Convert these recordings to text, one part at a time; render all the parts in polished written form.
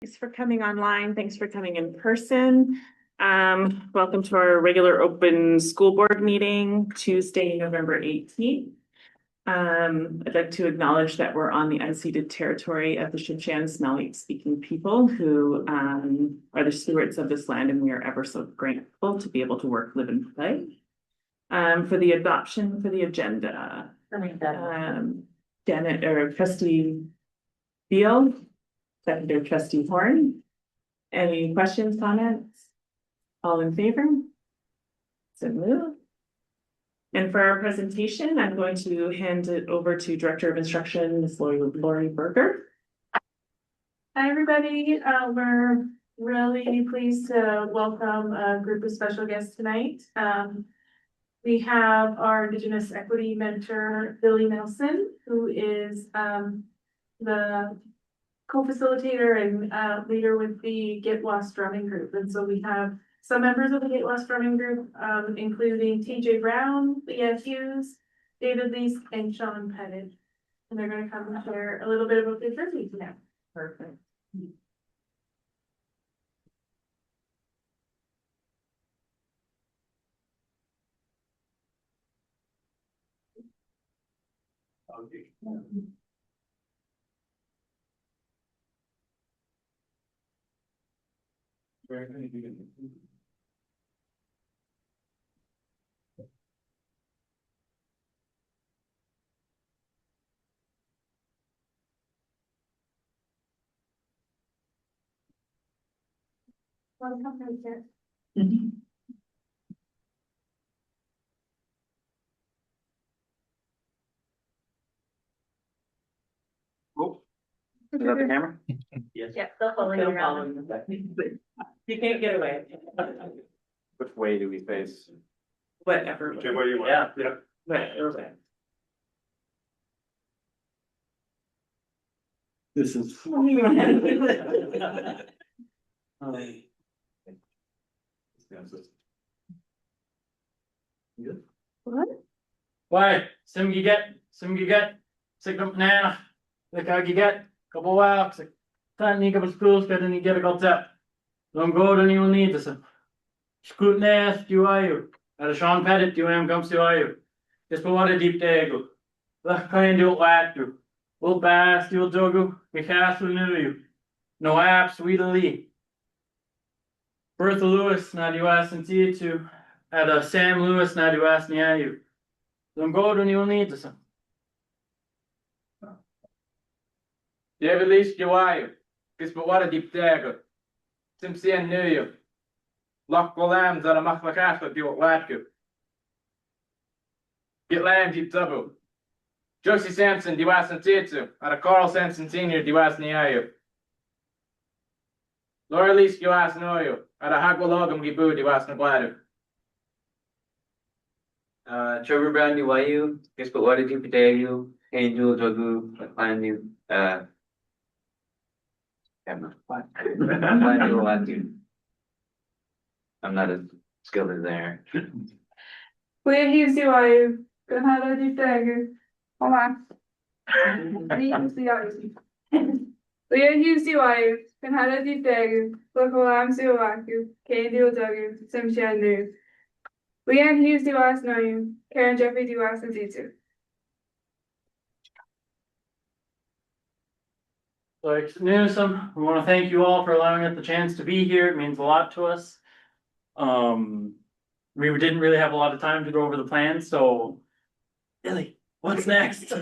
Thanks for coming online. Thanks for coming in person. Welcome to our regular open school board meeting, Tuesday, November 18th. I'd like to acknowledge that we're on the unceded territory of the Shipshan Smelly speaking people who are the stewards of this land, and we are ever so grateful to be able to work, live, and play. For the adoption for the agenda, Janet or Trustee Beal, Secretary Trustee Horn. Any questions, comments? All in favor? So move. And for our presentation, I'm going to hand it over to Director of Instruction, Ms. Lori Berger. Hi, everybody. We're really pleased to welcome a group of special guests tonight. We have our Indigenous Equity Mentor, Billy Nelson, who is the co-facilitator and leader with the Get Lost Drumming Group. And so we have some members of the Get Lost Drumming Group, including TJ Brown, Leah Hughes, David Lease, and Sean Pettit. And they're going to come and share a little bit about their journey now. Perfect. Okay. Oh, is that the camera? Yes. Yeah, they'll follow you around. You can't get away. Which way do we face? Whatever. Whichever way you want. Yeah. Whatever. This is. What? Why? Some giget, sikum na, giget, couple wax, tan ni couple schools, kada ni get a got that. Don't go to anyone need this. Scoot nest, you are you. At a Sean Pettit, you am comes to you. Just put what a deep day go. Look, kind do what do. We'll pass, you'll dogu, we cast will knew you. No apps, sweetly. Bertha Lewis, not you ask and see it too. At a Sam Lewis, not you ask near you. Don't go to anyone need this. David Least, you are you. Just put what a deep day go. Simpson knew you. Lock the lambs out of Machlacashla, do what you. Get lambs, you double. Josie Sampson, do you ask and see it too. At a Carl Sampson Senior, do you ask near you. Laura Least, you ask know you. At a Hagwalogum, Gibu, do you ask no glad. Trevor Brown Niwayu, guess but what did you potato, Angel Jogu, Plan you, I'm not as skilled as there. Leah Hughes, do I? Gonna have a deep dagger. Hold on. Leah Hughes, do I? Gonna have a deep dagger. Look, I'm still like you. Can't do a dagger. Some shit new. Leanne Hughes, do I know you? Karen Jeffrey, do I see you? Like Newsom, we want to thank you all for allowing us the chance to be here. It means a lot to us. We didn't really have a lot of time to go over the plan, so Billy, what's next? So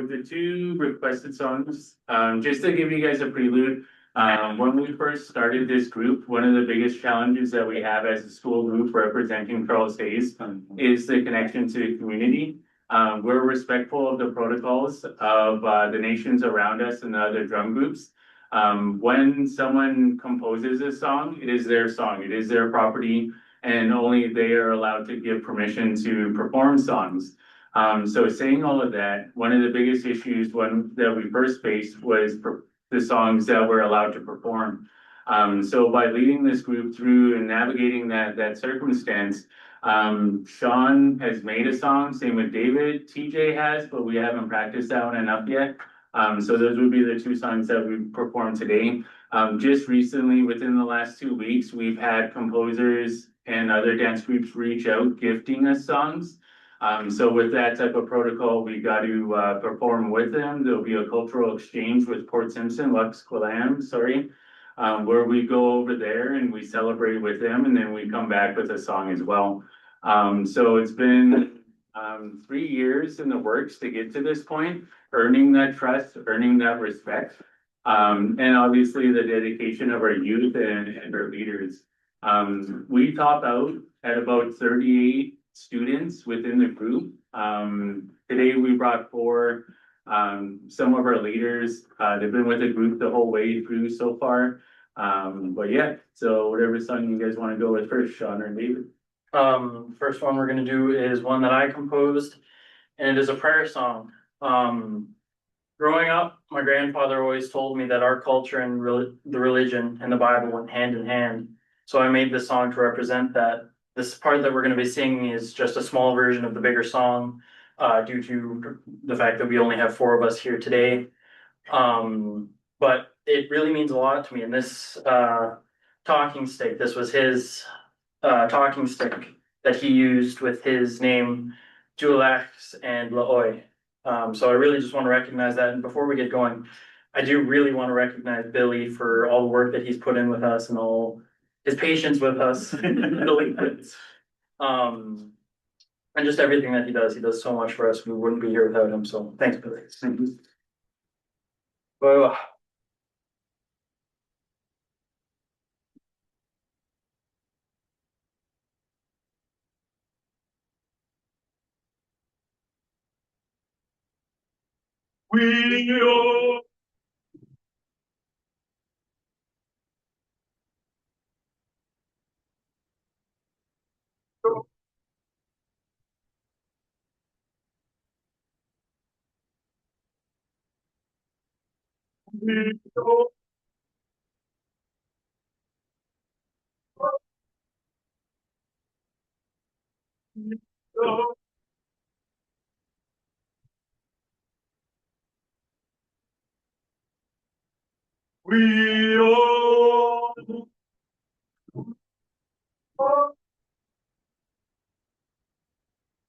the two requested songs, just to give you guys a prelude, when we first started this group, one of the biggest challenges that we have as a school group representing Charles Hayes is the connection to the community. We're respectful of the protocols of the nations around us and the other drum groups. When someone composes a song, it is their song, it is their property, and only they are allowed to give permission to perform songs. So saying all of that, one of the biggest issues that we first faced was the songs that we're allowed to perform. So by leading this group through and navigating that circumstance, Sean has made a song, same with David, TJ has, but we haven't practiced that one enough yet. So those would be the two songs that we performed today. Just recently, within the last 2 weeks, we've had composers and other dance groups reach out gifting us songs. So with that type of protocol, we got to perform with them. There'll be a cultural exchange with Port Simpson, Lux Quillam, sorry, where we go over there and we celebrate with them, and then we come back with a song as well. So it's been 3 years in the works to get to this point, earning that trust, earning that respect. And obviously the dedication of our youth and our leaders. We top out at about 38 students within the group. Today we brought four, some of our leaders, they've been with the group the whole way through so far. But yeah, so whatever song you guys want to go with first, Sean or David. First one we're gonna do is one that I composed, and it is a prayer song. Growing up, my grandfather always told me that our culture and the religion and the Bible went hand in hand. So I made this song to represent that. This part that we're gonna be singing is just a small version of the bigger song, due to the fact that we only have four of us here today. But it really means a lot to me. And this talking stick, this was his talking stick that he used with his name, Julax and Laoy. So I really just want to recognize that. And before we get going, I do really want to recognize Billy for all the work that he's put in with us and all his patience with us. And just everything that he does. He does so much for us. We wouldn't be here without him. So thanks, Billy. Well, We are. We are.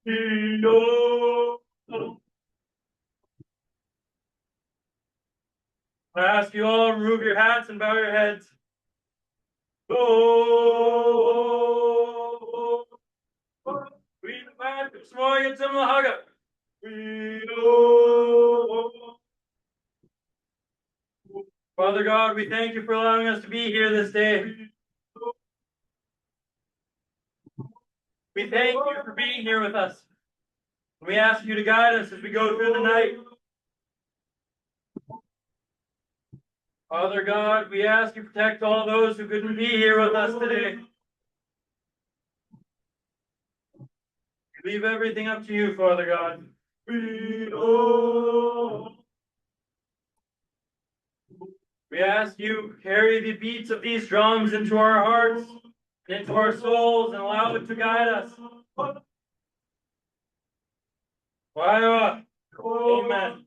We are. I ask you all to remove your hats and bow your heads. We demand smorgasbord som lahaga. Father God, we thank you for allowing us to be here this day. We thank you for being here with us. We ask you to guide us as we go through the night. Father God, we ask you to protect all those who couldn't be here with us today. We leave everything up to you, Father God. We ask you to carry the beats of these drums into our hearts, into our souls, and allow it to guide us. Amen.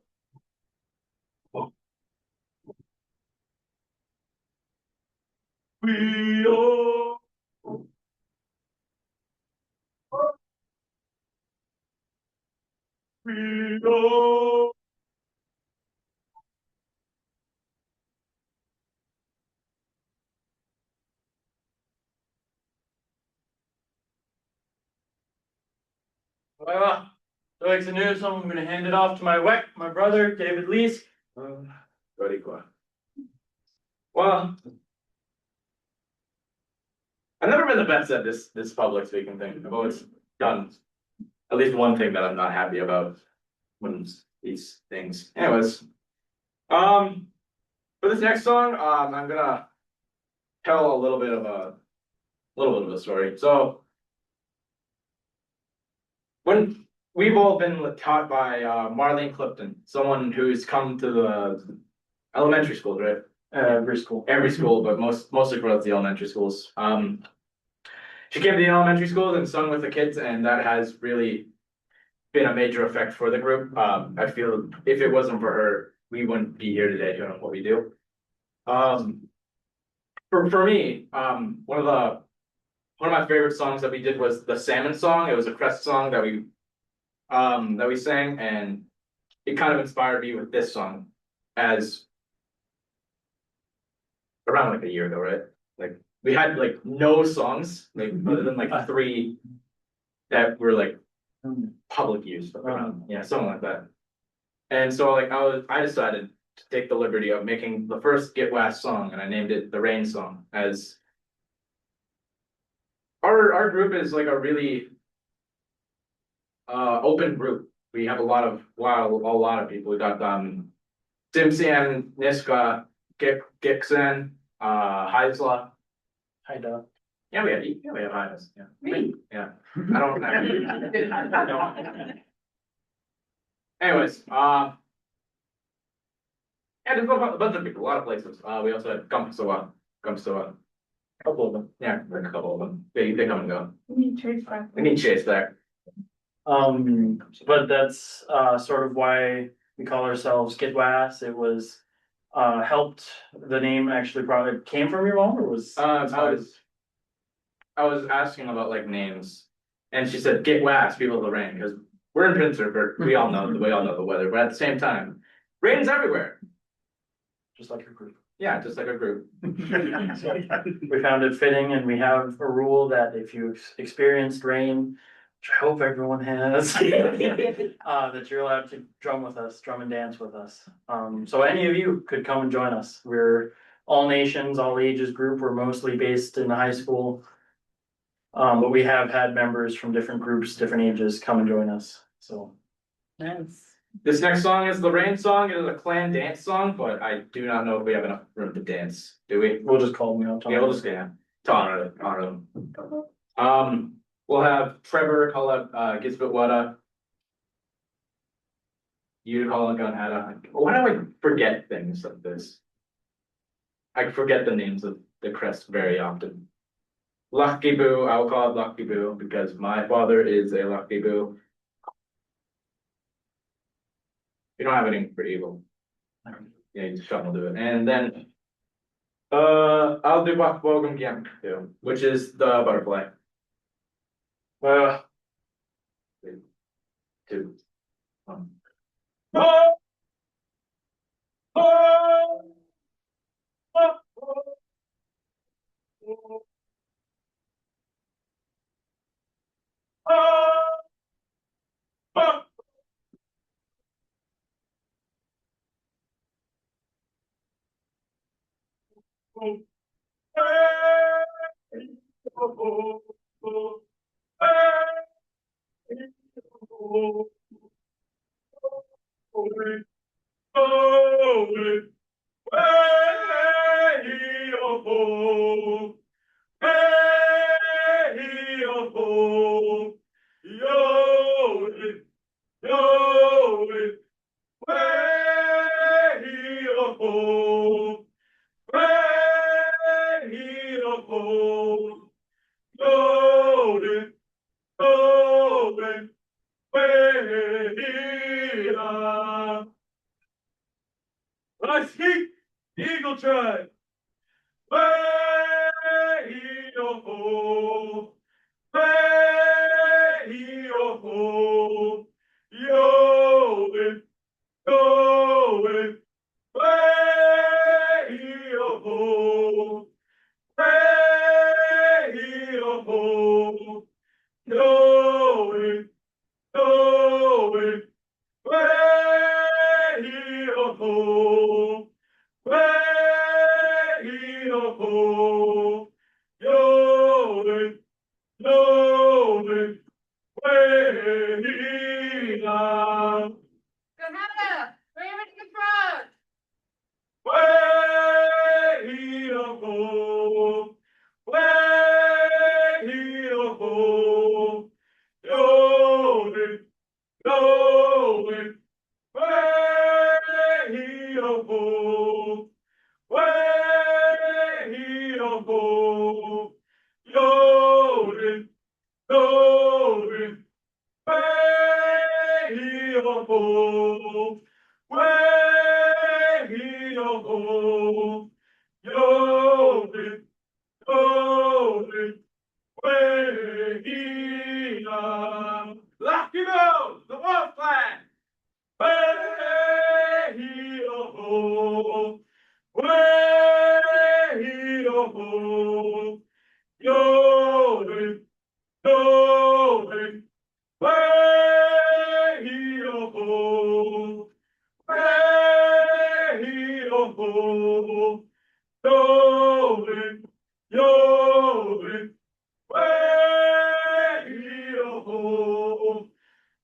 We are. We are. Well, so it's the news. I'm going to hand it off to my brother, David Lees. Very good. Well, I've never been the best at this public speaking thing. I've always done at least one thing that I'm not happy about when these things. Anyways, for this next song, I'm gonna tell a little bit of a story. So when we've all been taught by Marlene Clifton, someone who's come to the elementary schools, right? Every school, but mostly for the elementary schools. She came to the elementary schools and sung with the kids, and that has really been a major effect for the group. I feel if it wasn't for her, we wouldn't be here today doing what we do. For me, one of my favorite songs that we did was the Salmon song. It was a Crest song that we sang, and it kind of inspired me with this song as around like a year ago, right? Like we had like no songs, like other than like three that were like public use around, yeah, something like that. And so like I decided to take the liberty of making the first Get West song, and I named it the Rain Song, as our group is like a really open group. We have a lot of people. We got Simsian, Niska, Gixen, Heisla. Hi, Yeah, we have Heis. Yeah. Me. Yeah. I don't know. Anyways, and there's a bunch of people, a lot of places. We also had Gumpsawa. A couple of them. Yeah, like a couple of them. They come and go. We need Chase back. We need Chase there. But that's sort of why we call ourselves Kidwass. It was helped, the name actually probably came from your mom, or was? I was asking about like names, and she said get wax, people of the rain, because we're in Prince Rupert. We all know the weather, but at the same time, rain's everywhere. Just like your group. Yeah, just like a group. We found it fitting, and we have a rule that if you've experienced rain, which I hope everyone has, that you're allowed to drum and dance with us. So any of you could come and join us. We're all nations, all ages group. We're mostly based in the high school. But we have had members from different groups, different ages come and join us, so. Nice. This next song is the rain song. It is a clan dance song, but I do not know if we have enough room to dance. Do we? We'll just call them out. Yeah, we'll just honor them. We'll have Trevor call out Gisbit Wada. You call out Gunhada. Why do I forget things like this? I forget the names of the crest very often. Lucky Boo, I will call it Lucky Boo because my father is a Lucky Boo. You don't have anything for evil. Yeah, you just will do it. And then I'll do Bogum Gyam too, which is the butterfly. Two. Oh! Oh! Let's keep the Eagle Tribe. Way-hee-oh-ho, way-hee-oh-ho, yo-win, yo-win, way-hee-oh-ho, way-hee-oh-ho, yo-win, yo-win, way-hee-oh-ho. Way-hee-oh-ho, yo-win, yo-win, way-hee-ah. Gunhada, bring him into the front. Way-hee-oh-ho, way-hee-oh-ho, yo-win, yo-win, way-hee-oh-ho. Way-hee-oh-ho, yo-win, yo-win, way-hee-oh-ho, way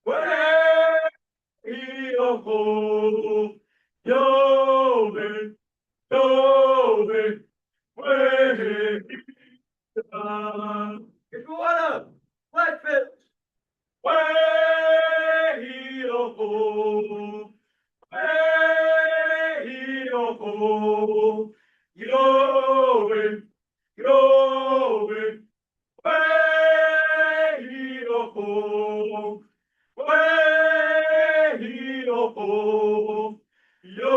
Yo, yo, yo, way. If you wanna, let's fit. Way, yo, way, yo, yo, yo, way, yo, way, yo, yo,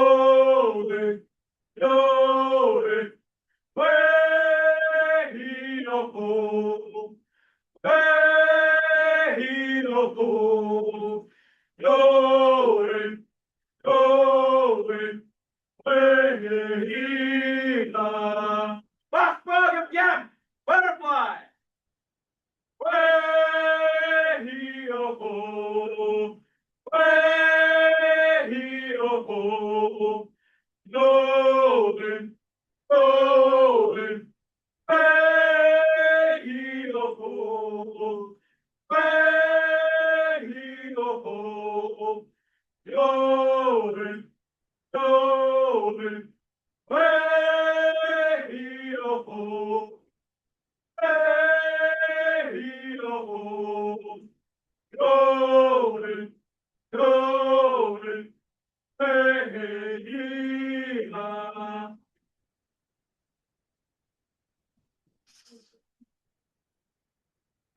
yo, way, yo, hey, yo, yo, yo, hey, Buck, bug, and yam, butterfly. Way, yo, way, yo, yo, yo, hey, yo, way, yo, yo, yo, way, yo, hey, yo, yo, yo, hey,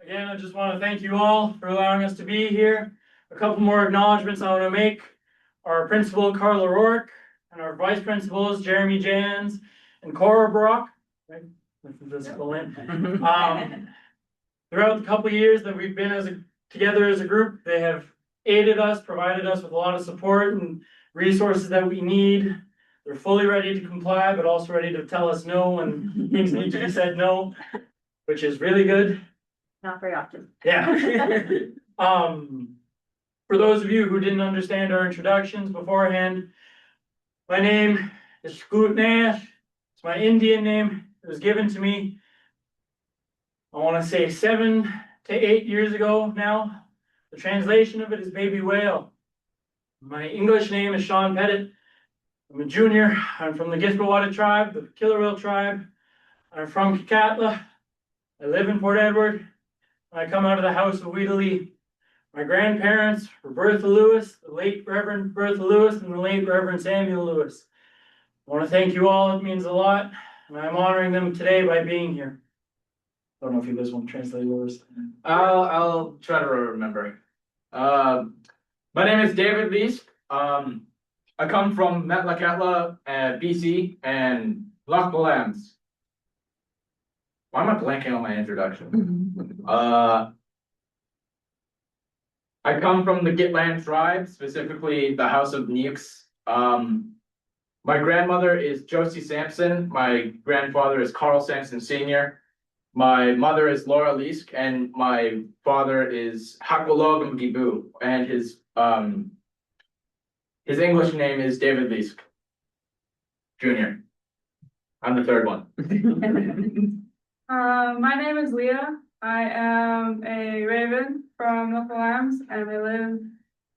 Again, I just want to thank you all for allowing us to be here. A couple more acknowledgements I want to make. Our principal, Carla Rourke, and our vice principals, Jeremy Jans and Cora Brock. Right? That's full in. Throughout the couple of years that we've been together as a group, they have aided us, provided us with a lot of support and resources that we need. They're fully ready to comply, but also ready to tell us no when things need to be said no, which is really good. Not very often. Yeah. For those of you who didn't understand our introductions beforehand, my name is Scoot Nash. It's my Indian name. It was given to me, I want to say 7 to 8 years ago now. The translation of it is baby whale. My English name is Sean Pettit. I'm a junior. I'm from the Gisboree tribe, the Killer Whale tribe. I'm from Kakatla. I live in Port Edward. I come out of the house of Wheatley. My grandparents were Bertha Lewis, the late Reverend Bertha Lewis, and the late Reverend Samuel Lewis. I want to thank you all. It means a lot, and I'm honoring them today by being here. I don't know if you guys want to translate yours. I'll try to remember. My name is David Leask. I come from Metlakatla, BC, and Loch Lambs. Why am I blanking on my introduction? I come from the Gitland tribe, specifically the House of Neux. My grandmother is Josie Sampson. My grandfather is Carl Sampson Sr. My mother is Laura Leask, and my father is Hakolog Mgibu, and his English name is David Leask Jr. I'm the third one. My name is Leah. I am a Raven from Local Lambs, and I live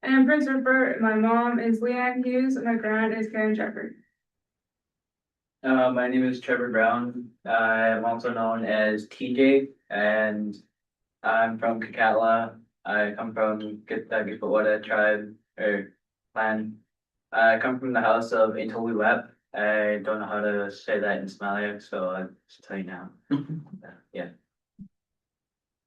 in Prince Rupert. My mom is Leanne Hughes, and my grand is Karen Shepherd. My name is Trevor Brown. I am also known as TJ, and I'm from Kakatla. I come from the Gisboree tribe or clan. I come from the house of Intoluwep. I don't know how to say that in Somalia, so I'll just tell you now. Yeah.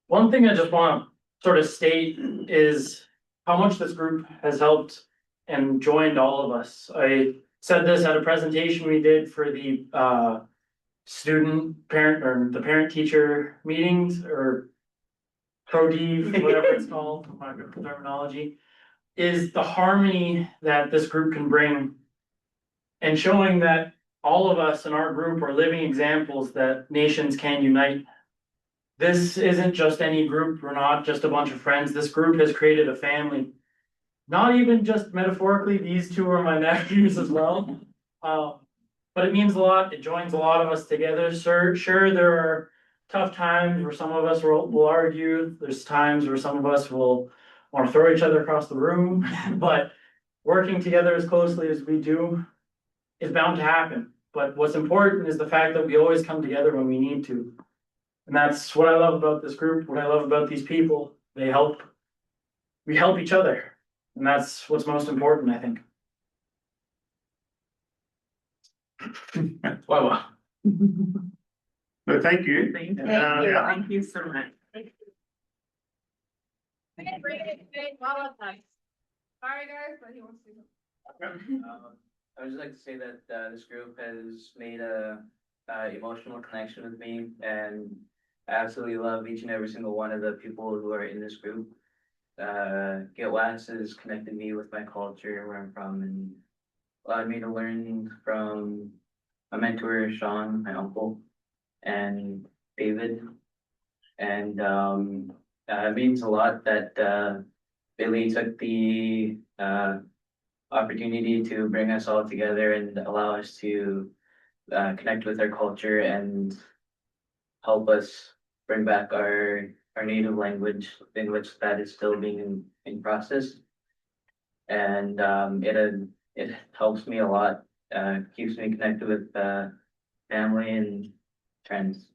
One thing I just want to sort of state is how much this group has helped and joined all of us. I said this at a presentation we did for the student parent or the parent teacher meetings or ProDev, whatever it's called, my terminology, is the harmony that this group can bring and showing that all of us in our group are living examples that nations can unite. This isn't just any group. We're not just a bunch of friends. This group has created a family. Not even just metaphorically, these two are my nephews as well. But it means a lot. It joins a lot of us together. Sure, there are tough times where some of us will argue. There's times where some of us will want to throw each other across the room, but working together as closely as we do is bound to happen. But what's important is the fact that we always come together when we need to. And that's what I love about this group, what I love about these people. We help each other. And that's what's most important, I think. Wow. So thank you. Thank you. Yeah. Thank you so much. Sorry, guys, but he wants to. I would just like to say that this group has made a emotional connection with me, and I absolutely love each and every single one of the people who are in this group. Get West has connected me with my culture, where I'm from, and allowed me to learn from my mentor, Sean, my uncle, and David. And it means a lot that Billy took the opportunity to bring us all together and allow us to connect with our culture and help us bring back our native language, in which that is still being in process. And it helps me a lot, keeps me connected with family and friends.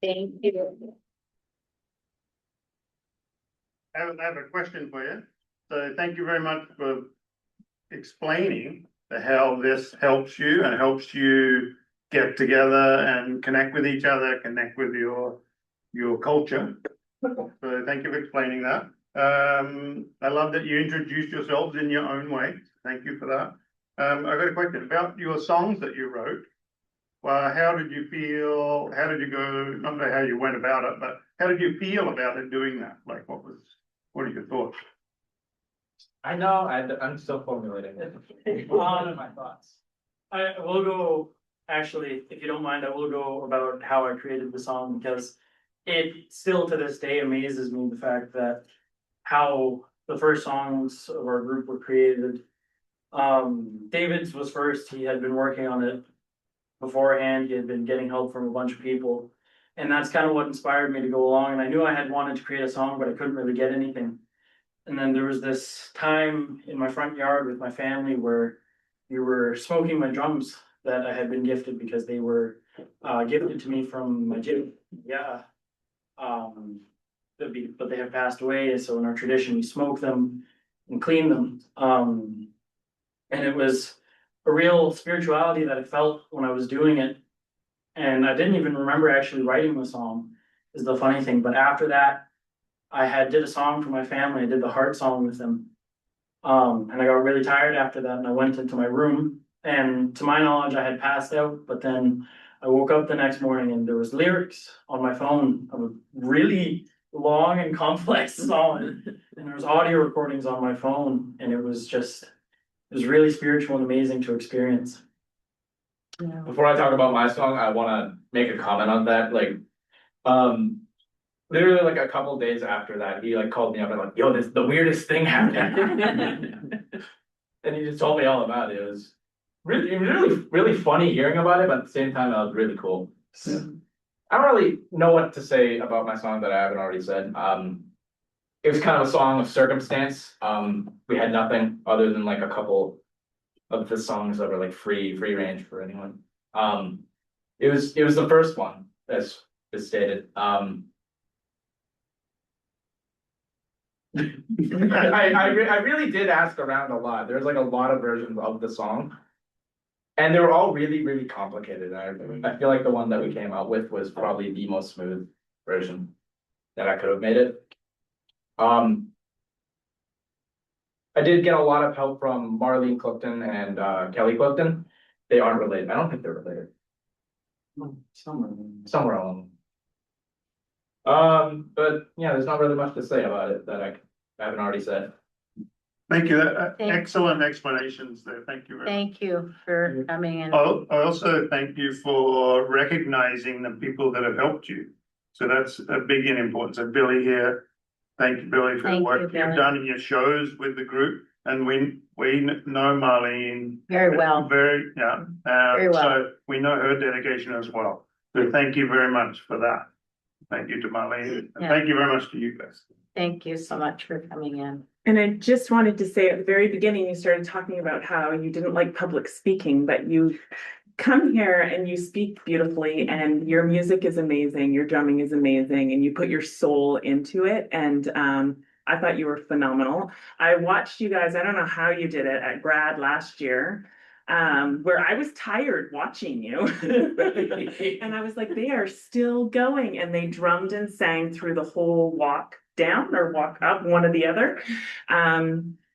Thank you. I have a question for you. So thank you very much for explaining how this helps you and helps you get together and connect with each other, connect with your culture. So thank you for explaining that. I love that you introduced yourselves in your own way. Thank you for that. I've got a question about your songs that you wrote. Well, how did you feel? How did you go? Not know how you went about it, but how did you feel about it doing that? Like, what are your thoughts? I know, I'm still formulating it. My thoughts. I will go, actually, if you don't mind, I will go about how I created the song, because it still to this day amazes me the fact that how the first songs of our group were created. David's was first. He had been working on it beforehand. He had been getting help from a bunch of people, and that's kind of what inspired me to go along. And I knew I had wanted to create a song, but I couldn't really get anything. And then there was this time in my front yard with my family where we were smoking my drums that I had been gifted, because they were gifted to me from my gym. Yeah. But they have passed away. So in our tradition, we smoke them and clean them. And it was a real spirituality that I felt when I was doing it. And I didn't even remember actually writing the song, is the funny thing. But after that, I did a song for my family. I did the heart song with them. And I got really tired after that, and I went into my room, and to my knowledge, I had passed out. But then I woke up the next morning, and there was lyrics on my phone of a really long and complex song, and there was audio recordings on my phone, and it was really spiritual and amazing to experience. Before I talk about my song, I wanna make a comment on that, like, literally like a couple days after that, he like called me up and like, yo, the weirdest thing happened. And he just told me all about it. It was really funny hearing about it, but at the same time, it was really cool. I don't really know what to say about my song that I haven't already said. It was kind of a song of circumstance. We had nothing other than like a couple of the songs that were like free range for anyone. It was the first one, as stated. I really did ask around a lot. There's like a lot of versions of the song, and they were all really complicated. I feel like the one that we came out with was probably the most smooth version that I could have made it. I did get a lot of help from Marlene Clifton and Kelly Clifton. They aren't related. I don't think they're related. Somewhere along. But yeah, there's not really much to say about it that I haven't already said. Thank you. Thank- Excellent explanations there. Thank you very much. Thank you for coming in. I also thank you for recognizing the people that have helped you. So that's a big and important. So Billy here, thank you, Billy, for the Thank you, work you've Billy. done in your shows with the group. And we know Marlene Very well. very Very well. So we know her dedication as well. So thank you very much for that. Thank you to Molly, and Yeah. thank you very much to you guys. Thank you so much for coming in. And I just wanted to say at the very beginning, you started talking about how you didn't like public speaking, but you come here and you speak beautifully, and your music is amazing, your drumming is amazing, and you put your soul into it. And I thought you were phenomenal. I watched you guys, I don't know how you did it at grad last year, where I was tired watching you. And I was like, they are still going. And they drummed and sang through the whole walk down or walk up, one or the other.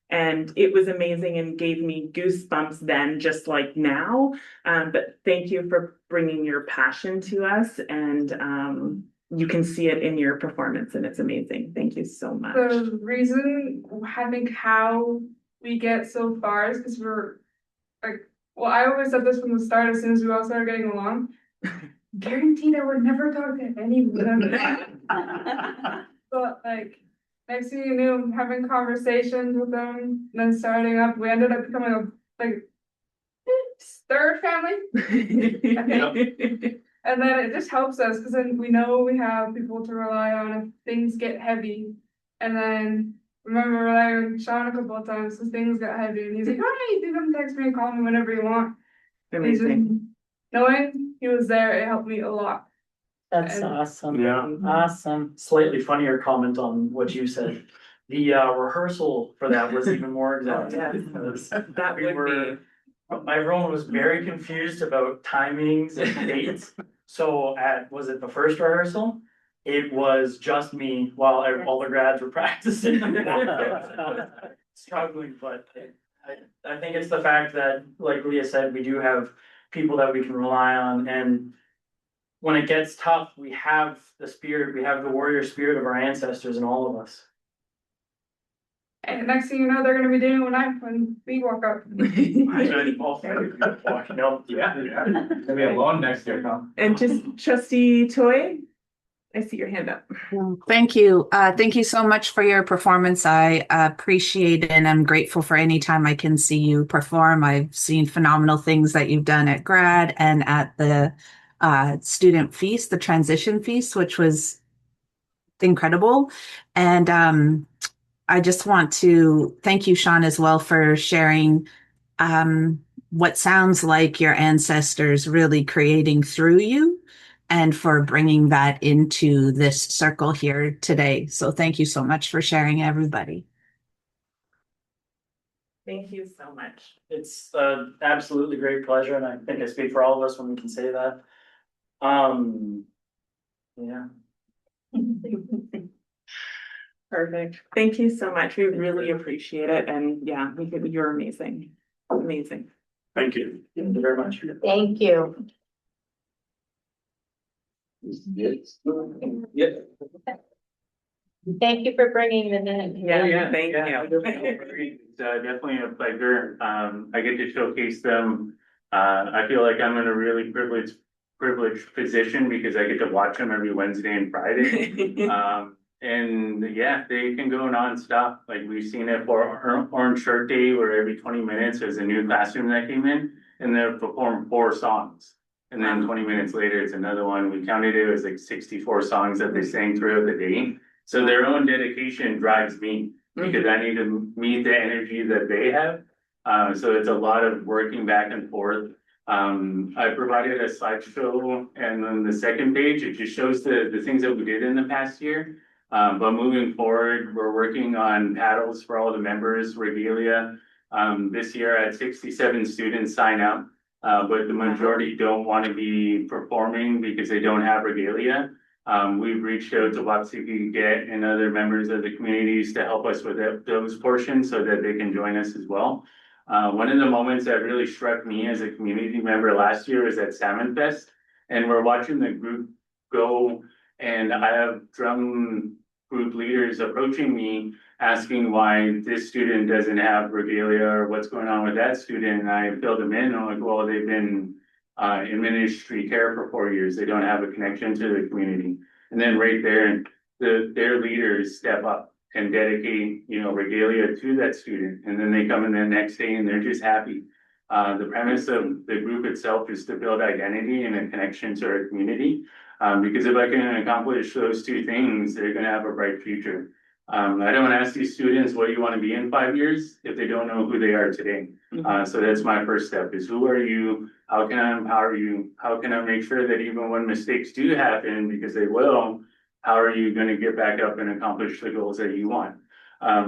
And it was amazing and gave me goosebumps then, just like now. But thank you for bringing your passion to us. And you can see it in your performance, and it's amazing. Thank you so much. The reason I think how we get so far is because we're like, well, I always said this from the start, as soon as we all started getting along. Guaranteed I would never talk to anyone. But like, next thing you knew, having conversations with them, then starting up, we ended up becoming a like third family. And then it just helps us because then we know we have people to rely on if things get heavy. And then remember relying on Sean a couple of times because things got heavy, and he's like, "Oh, you can text me and call me whenever you want." Amazing. Knowing he was there, it helped me a lot. That's And- awesome. Yeah. Awesome. Slightly funnier comment on what you said. The rehearsal for that was even more exact. Oh, yes. Because That we would were, everyone was very confused about timings and dates. So was it the first rehearsal? It was just me while all the grads were practicing. Struggling, but I think it's the fact that, like Leah said, we do have people that we can rely on, and when it gets tough, we have the spirit, we have the warrior spirit of our ancestors in all of us. And next thing you know, they're gonna be doing when we walk up. Walking out. Yeah. Gonna be alone next year, Tom. And just trustee Toy, I see your hand up. Thank you. Thank you so much for your performance. I appreciate it, and I'm grateful for any time I can see you perform. I've seen phenomenal things that you've done at grad and at the student feast, the transition feast, which was incredible. And I just want to thank you, Sean, as well, for sharing what sounds like your ancestors really creating through you, and for bringing that into this circle here today. So thank you so much for sharing, everybody. Thank you so much. It's an absolutely great pleasure, and I think I speak for all of us when we can say that. Yeah. Perfect. Thank you so much. We really appreciate it. And yeah, you're amazing. Amazing. Thank you. Thank you very much. Thank you. Yeah. Thank you for bringing them in. Yeah, thank you. It's definitely a pleasure. I get to showcase them. I feel like I'm in a really privileged position because I get to watch them every Wednesday and Friday. And yeah, they can go nonstop. Like we've seen it for Orange Shirt Day, where every 20 minutes there's a new classroom that came in, and they'll perform 4 songs. And then 20 minutes later, it's another one. We counted it was like 64 songs that they sang throughout the day. So their own dedication drives me because I need to meet the energy that they have. So it's a lot of working back and forth. I provided a slideshow, and then the second page, it just shows the things that we did in the past year. But moving forward, we're working on paddles for all the members, regalia. This year I had 67 students sign up, but the majority don't want to be performing because they don't have regalia. We've reached out to Wapsipi Get and other members of the communities to help us with those portions so that they can join us as well. One of the moments that really struck me as a community member last year was at Salmon Fest, and we're watching the group go, and I have drum group leaders approaching me asking why this student doesn't have regalia or what's going on with that student. And I filled them in. I'm like, well, they've been in ministry care for 4 years. They don't have a connection to the community. And then right there, their leaders step up and dedicate, regalia to that student. And then they come in the next day and they're just happy. The premise of the group itself is to build identity and a connection to our community. Because if I can accomplish those two things, they're gonna have a bright future. I don't ask these students what you want to be in 5 years if they don't know who they are today. So that's my first step is who are you? How can I empower you? How can I make sure that even when mistakes do happen, because they will, how are you gonna get back up and accomplish the goals that you want?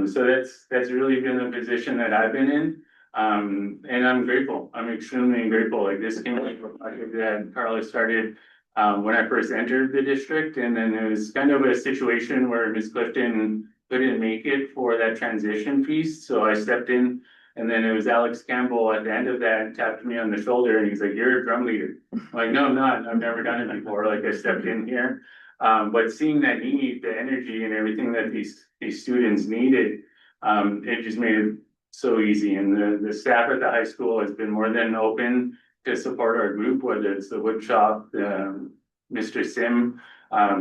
So that's really been the position that I've been in. And I'm grateful. I'm extremely grateful. Like this came like a project that Carla started when I first entered the district, and then it was kind of a situation where Ms. Clifton couldn't make it for that transition piece, so I stepped in. And then it was Alex Campbell at the end of that tapped me on the shoulder and he's like, "You're a drum leader." I'm like, "No, I'm not. I've never done it before." Like I stepped in here. But seeing that need, the energy and everything that these students needed, it just made it so easy. And the staff at the high school has been more than open to support our group, whether it's the wood shop, Mr. Sim,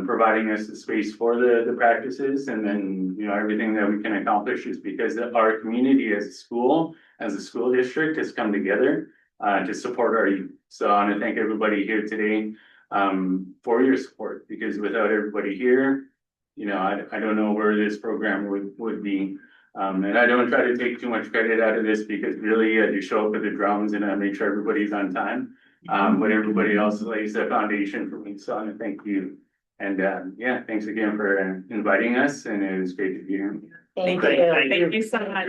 providing us the space for the practices, and then, you know, everything that we can accomplish is because our community as a school district has come together to support our youth. So I want to thank everybody here today for your support, because without everybody here, you know, I don't know where this program would be. And I don't try to take too much credit out of this, because really I just show up with the drums and I make sure everybody's on time. But everybody else lays the foundation for me, so I want to thank you. And yeah, thanks again for inviting us, and it was great to be here. Thank Great. you. Thank you so much.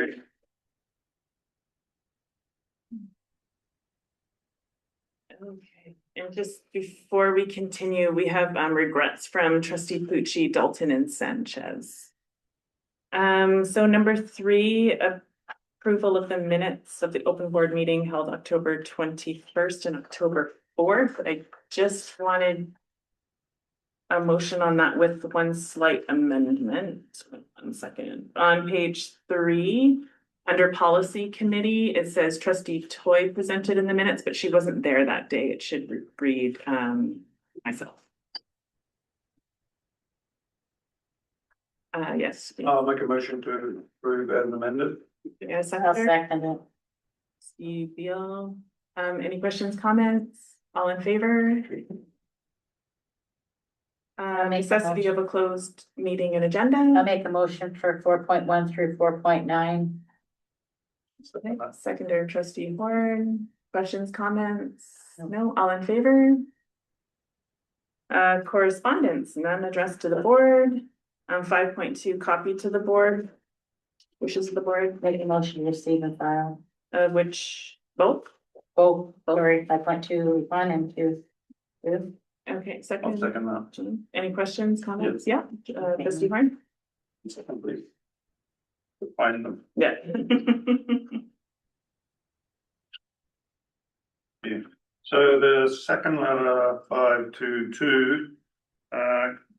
Okay, and just before we continue, we have regrets from trustee Pucci, Dalton, and Sanchez. So number 3, approval of the minutes of the open board meeting held October 21st and October 4th. I just wanted a motion on that with one slight amendment. 1 second. On page 3, under policy committee, it says trustee Toy presented in the minutes, but she wasn't there that day. It should read myself. Yes. I'll make a motion to approve as amended. Yes, I'll second it. Steve Beal. Any questions, comments? All in favor? I'll make the Necessity of a closed meeting and agenda. I'll make a motion for 4.1 through 4.9. Okay, seconder trustee Horn. Questions, comments? No, all in favor? Correspondence, none addressed to the board. 5.2 copy to the board. Wishes of the board, Make a motion to receive and file. which both? Both, sorry, 5.2.1 and 2. Okay, I'll second. second that. Any questions, comments? Yeah, trustee Horn? Second, please. Find them. Yeah. Yeah. So the second letter, 522,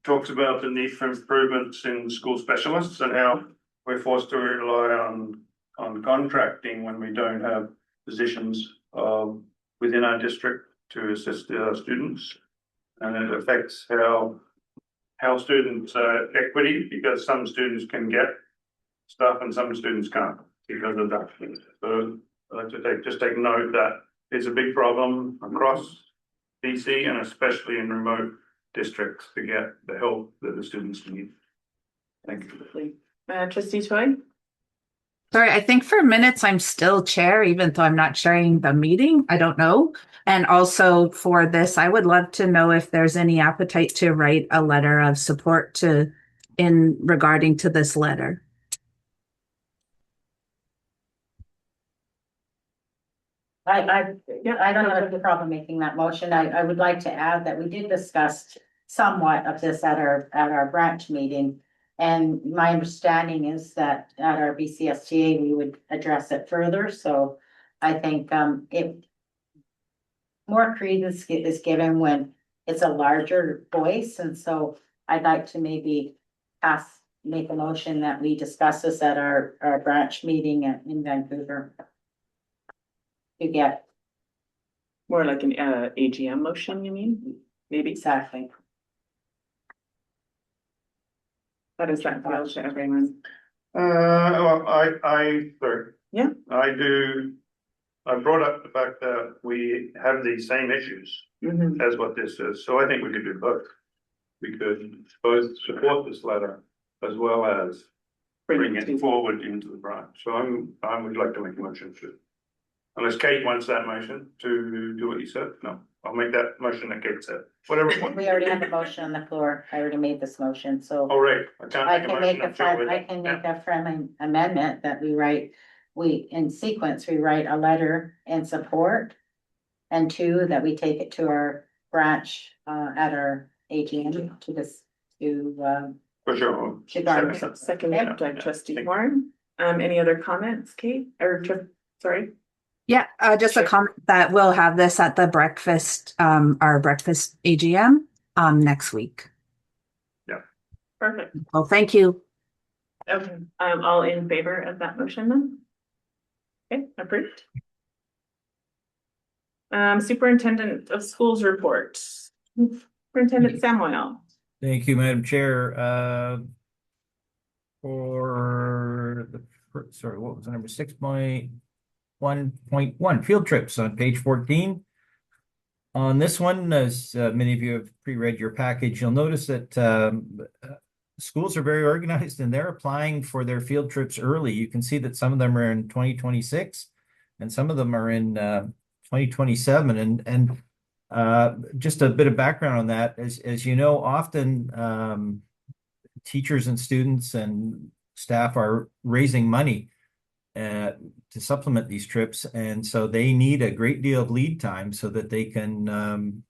talks about the need for improvements in school specialists and how we're forced to rely on contracting when we don't have positions within our district to assist our students. And it affects how students equity, because some students can get stuff and some students can't because of that. So I'd like to take note that it's a big problem across BC and especially in remote districts to get the help that the students need. Thank you. Trustee Toy? Sorry, I think for minutes I'm still chair, even though I'm not chairing the meeting. I don't know. And also for this, I would love to know if there's any appetite to write a letter of support in regarding to this letter. I don't have a problem making that motion. I would like to add that we did discuss somewhat of this at our branch meeting. And my understanding is that at our BCSTA, we would address it further. So I think if more credence is given when it's a larger voice. And so I'd like to maybe make a motion that we discuss this at our branch meeting in Vancouver. To get More like an AGM motion, you mean? Maybe. exactly. How does that feel to everyone? Well, sorry. Yeah. I do I brought up the fact that we have these same issues Mhm. as what this is, so I think we could do both. We could both support this letter as well as bring it forward into the branch. So I would like to make a motion to. Unless Kate wants that motion to do what you said, no, I'll make that motion that Kate said, whatever. We already have a motion on the floor. I already made this motion, so. All right, I can't I make a can motion make a until we. I can make a friendly amendment that in sequence, we write a letter in support. And two, that we take it to our branch, at our AGM to this, For sure. to garnish. Second, Yeah. by trustee Warren. Any other comments, Kate, or sorry? Yeah, just a Sure. comment that we'll have this at the breakfast, our breakfast AGM, next week. Perfect. Well, thank you. Okay, all in favor of that motion then? Okay, approved. Superintendent of Schools report. Superintendent Samuel. Thank you, Madam Chair. For the, sorry, what was the number? 6.1.1 field trips on page 14. On this one, as many of you have pre-read your package, you'll notice that schools are very organized and they're applying for their field trips early. You can see that some of them are in 2026 and some of them are in 2027. And just a bit of background on that, as you know, often teachers and students and staff are raising money to supplement these trips, and so they need a great deal of lead time so that they can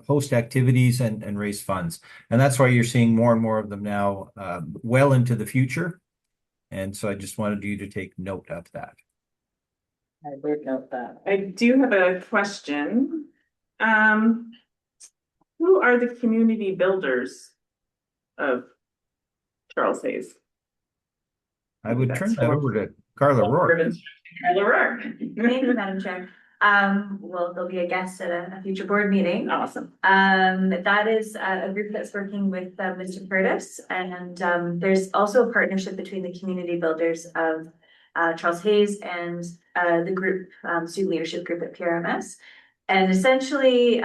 host activities and raise funds. And that's why you're seeing more and more of them now, well into the future. And so I just wanted you to take note of that. I would note that. I do have a question. Who are the community builders of Charles Hayes? I would turn that over to Carla Rourke. Carla Rourke. Thank you, Madam Chair. Well, there'll be a guest at a future board meeting. Awesome. That is a group that's working with Mr. Curtis, and there's also a partnership between the community builders of Charles Hayes and the group, student leadership group at PRMS. And essentially,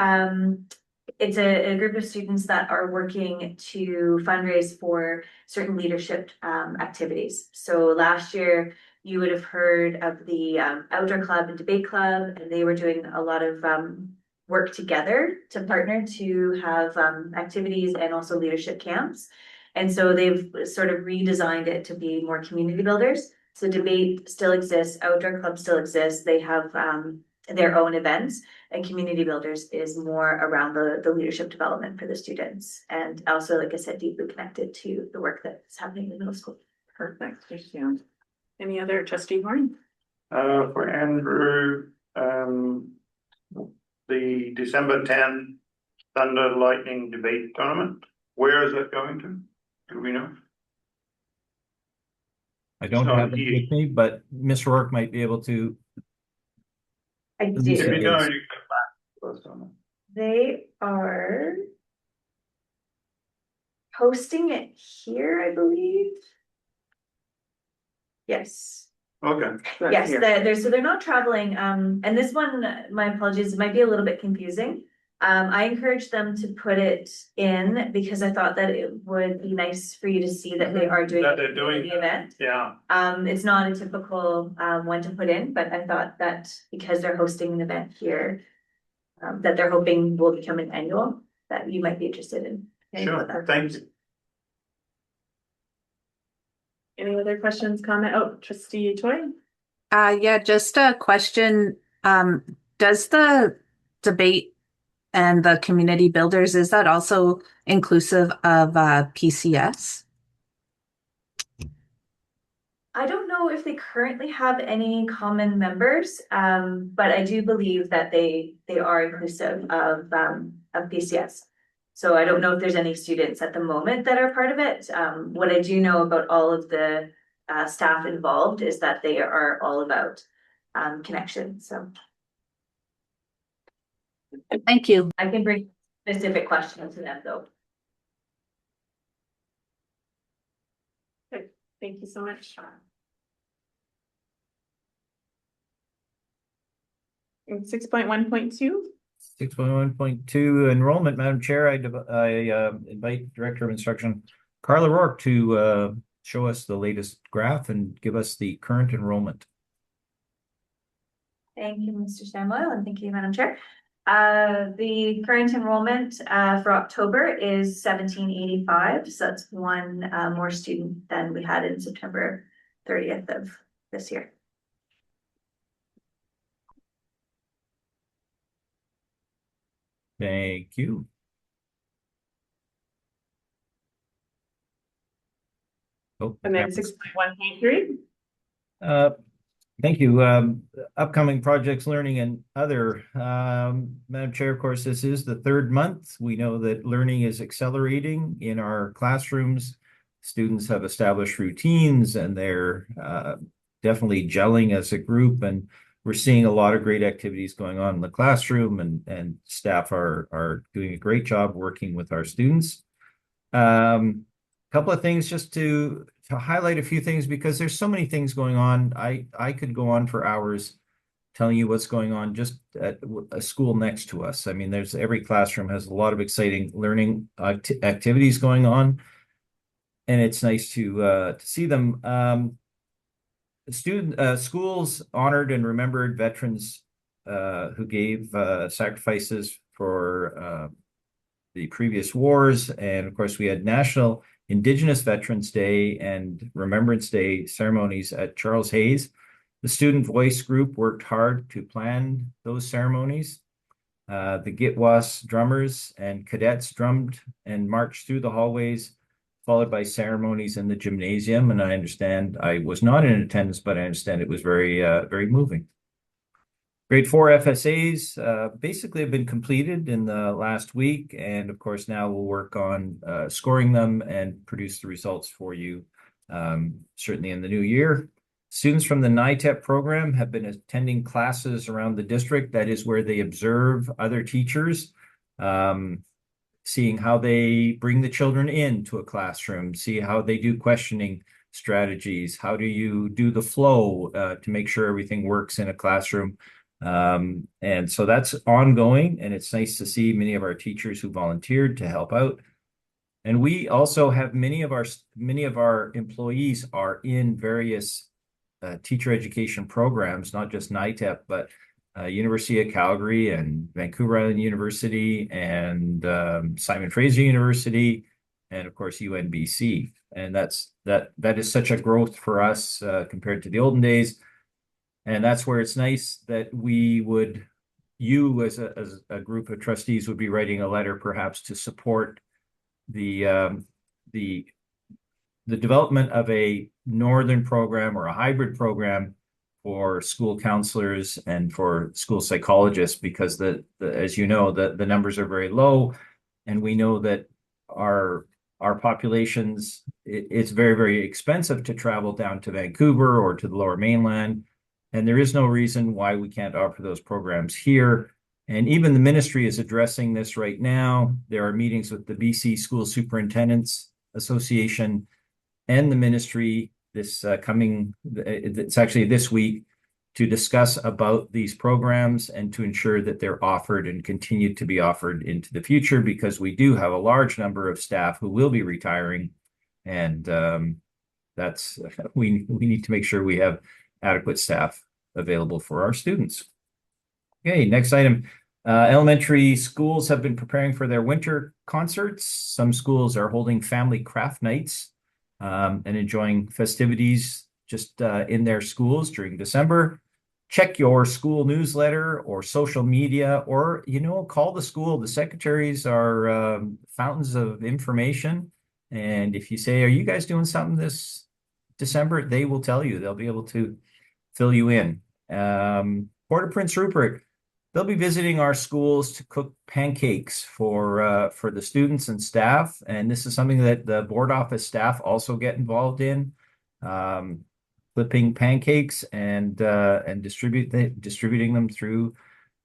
it's a group of students that are working to fundraise for certain leadership activities. So last year, you would have heard of the outdoor club and debate club, and they were doing a lot of work together to partner to have activities and also leadership camps. And so they've sort of redesigned it to be more community builders. So debate still exists, outdoor club still exists. They have their own events, and community builders is more around the leadership development for the students. And also, like I said, deeply connected to the work that's happening in the middle school. Perfect. Thank you. Any other trustee Warren? For Andrew, the December 10 Thunder Lightning Debate Tournament, where is it going to? Do we know? I don't have it with me, but Miss Rourke might be able to. I If do. you know, you can back to us on it. They are hosting it here, I believe. Yes. Okay. Yes, they're not traveling, and this one, my apologies, it might be a little bit confusing. I encouraged them to put it in because I thought that it would be nice for you to see that they are doing. That they're doing the event. Yeah. It's not a typical one to put in, but I thought that because they're hosting an event here, that they're hoping will become an annual, that you might be interested in. Sure, thanks. Any other questions, comment? Oh, trustee Toy? Yeah, just a question. Does the debate and the community builders, is that also inclusive of PCS? I don't know if they currently have any common members, but I do believe that they are inclusive of PCS. So I don't know if there's any students at the moment that are part of it. What I do know about all of the staff involved is that they are all about connection. So Thank you. I can bring specific questions to them though. Thank you so much. 6.1.2. 6.1.2 enrollment, Madam Chair, I invite Director of Instruction Carla Rourke to show us the latest graph and give us the current enrollment. Thank you, Mr. Samloy, and thank you, Madam Chair. The current enrollment for October is 1785, so that's one more student than we had in September 30th of this year. Thank you. Oh, And then 6.1.3. Thank you. Upcoming projects, learning and other. Madam Chair, of course, this is the third month. We know that learning is accelerating in our classrooms. Students have established routines and they're definitely gelling as a group. And we're seeing a lot of great activities going on in the classroom, and staff are doing a great job working with our students. Couple of things just to highlight a few things, because there's so many things going on. I could go on for hours telling you what's going on just at a school next to us. I mean, every classroom has a lot of exciting learning activities going on, and it's nice to see them. Schools honored and remembered veterans who gave sacrifices for the previous wars, and of course we had National Indigenous Veterans Day and Remembrance Day ceremonies at Charles Hayes. The Student Voice Group worked hard to plan those ceremonies. The Gitwas drummers and cadets drummed and marched through the hallways, followed by ceremonies in the gymnasium. And I understand, I was not in attendance, but I understand it was very moving. Grade 4 FSAs basically have been completed in the last week. And of course, now we'll work on scoring them and produce the results for you, certainly in the new year. Students from the NITEP program have been attending classes around the district. That is where they observe other teachers, seeing how they bring the children into a classroom, see how they do questioning strategies, how do you do the flow to make sure everything works in a classroom. And so that's ongoing, and it's nice to see many of our teachers who volunteered to help out. And we also have many of our employees are in various teacher education programs, not just NITEP, but University of Calgary and Vancouver Island University and Simon Fraser University, and of course UNBC. And that is such a growth for us compared to the olden days. And that's where it's nice that you as a group of trustees would be writing a letter perhaps to support the development of a northern program or a hybrid program for school counselors and for school psychologists, because as you know, the numbers are very low, and we know that our populations, it's very expensive to travel down to Vancouver or to the Lower Mainland. And there is no reason why we can't offer those programs here. And even the ministry is addressing this right now. There are meetings with the BC School Superintendents Association and the ministry it's actually this week, to discuss about these programs and to ensure that they're offered and continue to be offered into the future, because we do have a large number of staff who will be retiring. And we need to make sure we have adequate staff available for our students. Okay, next item. Elementary schools have been preparing for their winter concerts. Some schools are holding family craft nights and enjoying festivities just in their schools during December. Check your school newsletter or social media, or, call the school. The secretaries are fountains of information. And if you say, are you guys doing something this December? They will tell you. They'll be able to fill you in. Port of Prince Rupert, they'll be visiting our schools to cook pancakes for the students and staff. And this is something that the board office staff also get involved in, flipping pancakes and distributing them through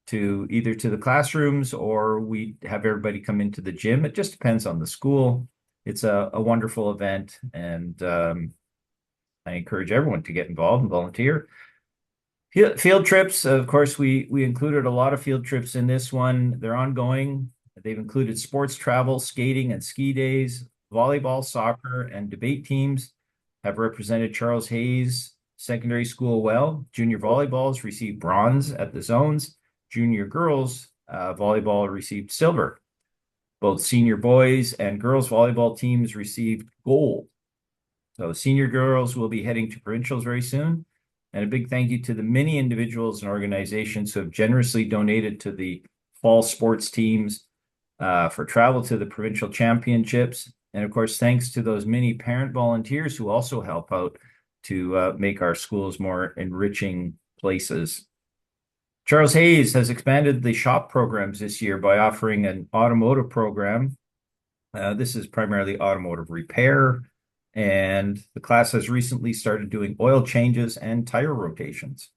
to either to the classrooms, or we have everybody come into the gym. It just depends on the school. It's a wonderful event, and I encourage everyone to get involved and volunteer. Field trips, of course, we included a lot of field trips in this one. They're ongoing. They've included sports travel, skating and ski days, volleyball, soccer, and debate teams have represented Charles Hayes Secondary School well. Junior volleyballs received bronze at the zones. Junior girls volleyball received silver. Both senior boys and girls volleyball teams received gold. So senior girls will be heading to provincials very soon. And a big thank you to the many individuals and organizations who have generously donated to the fall sports teams for travel to the provincial championships. And of course, thanks to those many parent volunteers who also help out to make our schools more enriching places. Charles Hayes has expanded the shop programs this year by offering an automotive program. This is primarily automotive repair, and the class has recently started doing oil changes and tire rotations.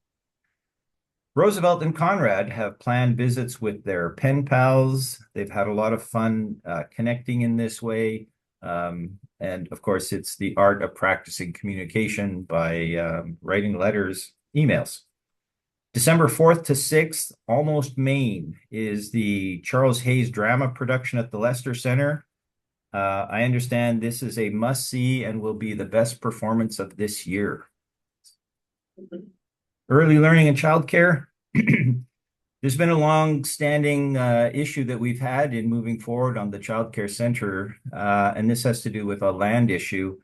Roosevelt and Conrad have planned visits with their pen pals. They've had a lot of fun connecting in this way. And of course, it's the art of practicing communication by writing letters, emails. December 4th to 6th, Almost Maine is the Charles Hayes drama production at the Lester Center. I understand this is a must-see and will be the best performance of this year. Early learning and childcare. There's been a long-standing issue that we've had in moving forward on the childcare center, and this has to do with a land issue.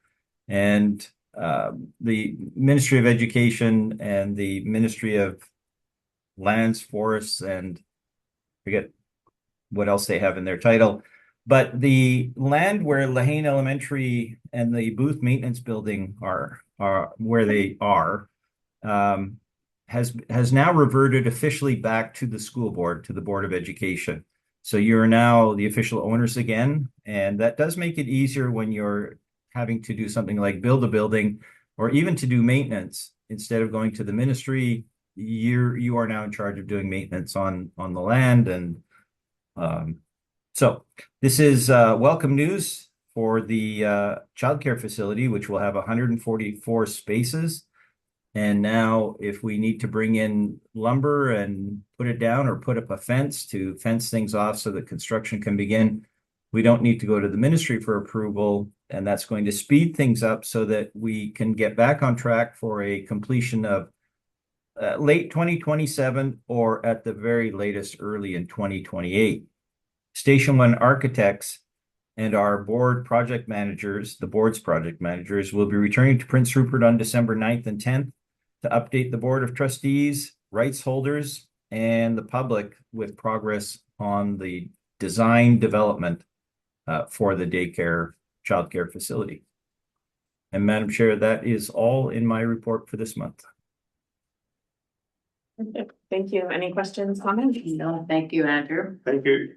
And the Ministry of Education and the Ministry of Lands, Forests, and forget what else they have in their title. But the land where Lahane Elementary and the Booth Maintenance Building are where they are, has now reverted officially back to the school board, to the Board of Education. So you're now the official owners again, and that does make it easier when you're having to do something like build a building or even to do maintenance. Instead of going to the ministry, you are now in charge of doing maintenance on the land. And so this is welcome news for the childcare facility, which will have 144 spaces. And now if we need to bring in lumber and put it down or put up a fence to fence things off so that construction can begin, we don't need to go to the ministry for approval. And that's going to speed things up so that we can get back on track for a completion of late 2027 or at the very latest early in 2028. Station One architects and our board project managers, the board's project managers, will be returning to Prince Rupert on December 9th and 10th to update the Board of Trustees, rights holders, and the public with progress on the design development for the daycare childcare facility. And Madam Chair, that is all in my report for this month. Thank you. Any questions, comments? No, thank you, Andrew. Thank you.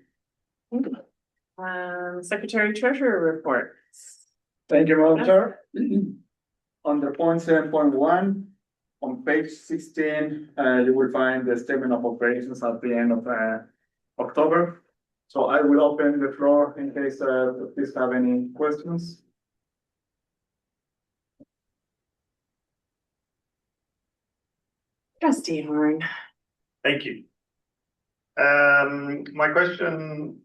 Secretary Treasurer reports. Thank you, Madam Chair. Under point 7.1, on page 16, you will find the statement of operations at the end of October. So I will open the floor in case please have any questions. Trustee Horn. Thank you. My question,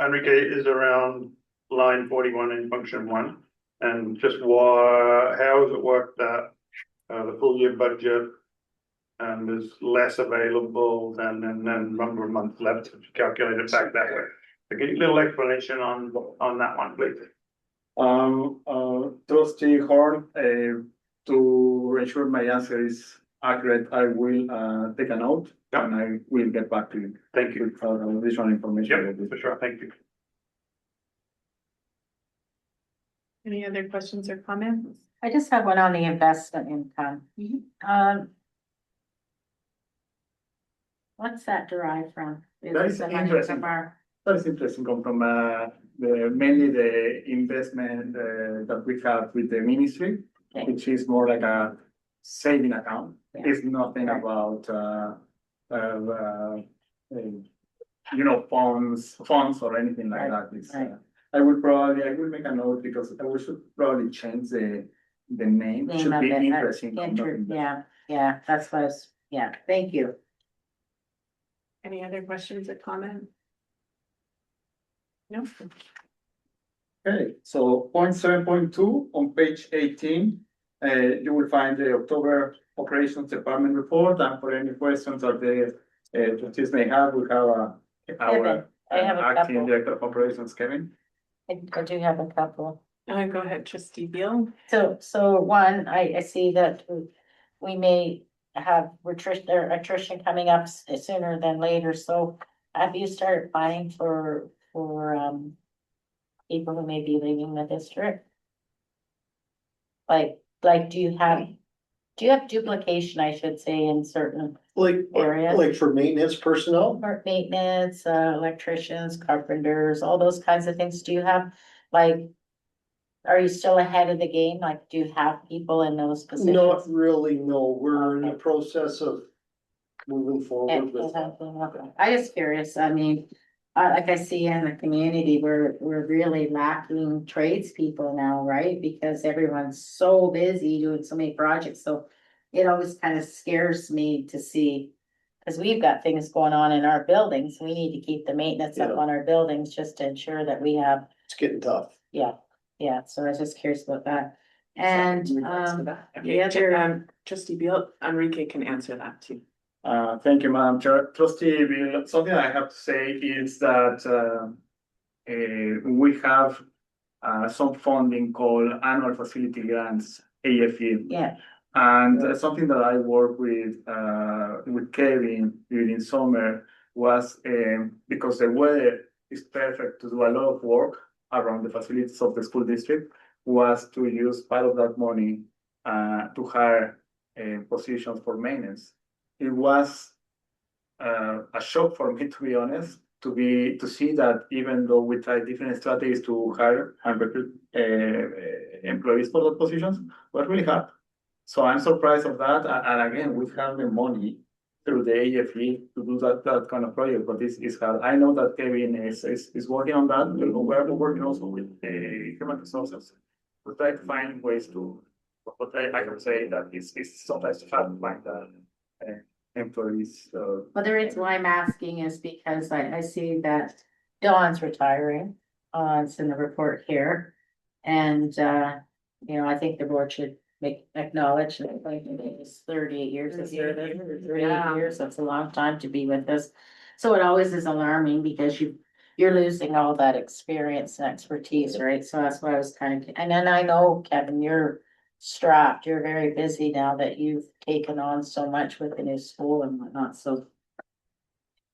Enrique, is around line 41 in function 1, and just how has it worked that the full year budget and there's less available than number of months left to calculate it back that way. So give a little explanation on that one, please. Trustee Horn, to ensure my answer is accurate, I will take a note and I will get back to you. Thank you. With additional information. Yep, for sure. Thank you. Any other questions or comments? I just have one on the investment income. What's that derived from? That is interesting. That is interesting. Come from mainly the investment that we have with the ministry, which is more like a saving account. Yeah. It's nothing about funds or anything like that. It's, I will make a note because we should probably change the name. It should be interesting. Yeah. Yeah, that's what I was, yeah, thank you. Any other questions or comments? No? Okay, so 7.2 on page 18, you will find the October Operations Department report, and for any questions that the trustees may have, we have our I have a acting couple. director of operations, Kevin. I do have a couple. Go ahead, trustee Beal. So one, I see that we may have attrition coming up sooner than later, so have you started planning for people who may be leaving the district? Like, do you have duplication, I should say, in certain areas? Like for maintenance personnel? Park maintenance, electricians, carpenters, all those kinds of things, do you have, like, are you still ahead of the game? Like, do you have people in those positions? Not really, no. We're in the process of moving forward with that. I just curious, I mean, like I see in the community, we're really lacking tradespeople now, right? Because everyone's so busy doing so many projects, so it always kind of scares me to see. Cause we've got things going on in our buildings, we need to keep the maintenance up Yeah. on our buildings just to ensure that we have, It's getting tough. yeah, so I was just curious about that. And, the Okay, other, trustee Beal, Enrique can answer that too. Thank you, Madam Chair. Trustee Bill, something I have to say is that we have some funding called annual facility grants, AFE. yeah, And something that I work with Kevin during summer was because the weather is perfect to do a lot of work around the facilities of the school district, was to use part of that money to hire positions for maintenance. It was a shock for me, to be honest, to see that even though we try different strategies to hire and recruit employees for those positions, was really hard. So I'm surprised of that, and again, we have the money through the AFE to do that kind of project, but it's hard. I know that Kevin is working on that. We're working also with human resources. We try to find ways to, but I can say that it's sometimes hard to find employees. well, the reason why I'm asking is because I see that Dawn's retiring, it's in the report here. And, I think the board should acknowledge that it's 38 years of service, 38 years, that's a long time to be with us. So it always is alarming because you're losing all that experience and expertise, right? So that's why I was and then I know, Kevin, you're strapped, you're very busy now that you've taken on so much with the new school and whatnot, so.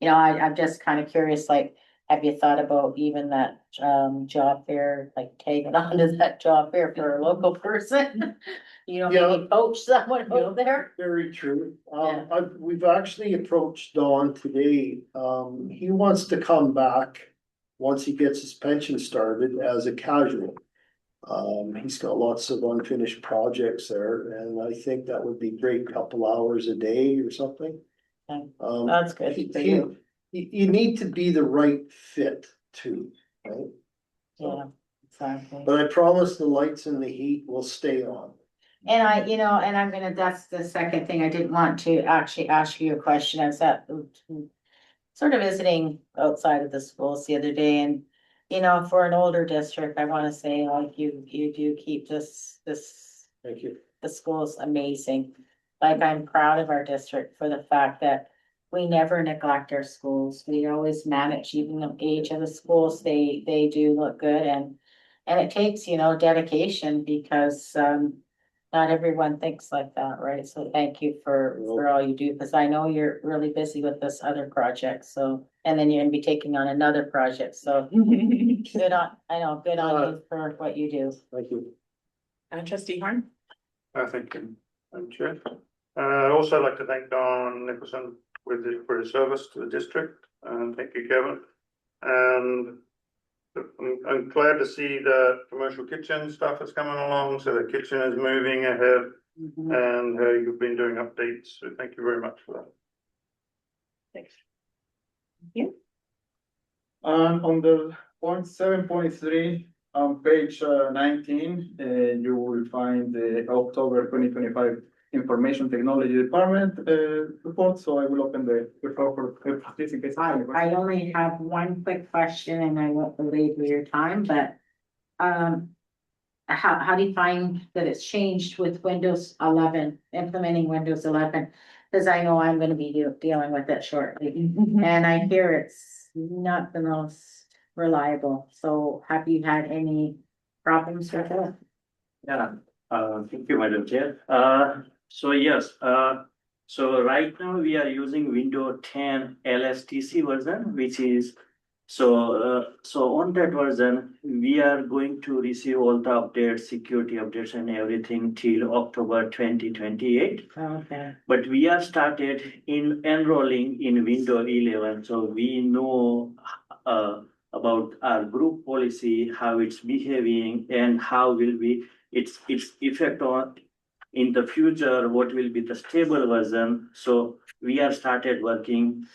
I'm just kind of curious, like, have you thought about even that job fair, like taking on to that job fair for a local person? Maybe poach someone over there? Very true. Yeah. We've actually approached Don today. He wants to come back once he gets his pension started as a casual. He's got lots of unfinished projects there, and I think that would be great, couple hours a day or something. Okay. That's good for he- you. You need to be the right fit too, right? Yeah, exactly. But I promise the lights and the heat will stay on. And that's the second thing, I didn't want to actually ask you a question, I was at sort of visiting outside of the schools the other day, and for an older district, I want to say, like, you do keep this. Thank you. The school's amazing. Like, I'm proud of our district for the fact that we never neglect our schools. We always manage, even the age of the schools, they do look good, and it takes, dedication, because not everyone thinks like that, right? So thank you for all you do, because I know you're really busy with this other project, so, and then you're gonna be taking on another project, so good on you for what you do. Thank you. Trustee Horn? Thank you, Madam Chair. I'd also like to thank Don Nicholson for his service to the district, and thank you, Kevin. And I'm glad to see the commercial kitchen stuff is coming along, so the kitchen is moving ahead, and you've been doing updates, so thank you very much for that. Thanks. Yeah. On the 7.3 on page 19, you will find the October 2025 Information Technology Department report, so I will open the floor for participants. I only have one quick question and I won't belabor your time, but how do you find that it's changed with Windows 11, implementing Windows 11? Because I know I'm gonna be dealing with it shortly, and I hear it's not the most reliable. So have you had any problems with it? Yeah, thank you, Madam Chair. So yes, so right now we are using Windows 10 LSTC version, which is so on that version, we are going to receive all the updates, security updates and everything till October 2028. Okay, But we are started in enrolling in Windows 11, so we know about our group policy, how it's behaving, and how will be its effect on in the future. What will be the stable version? So we are started working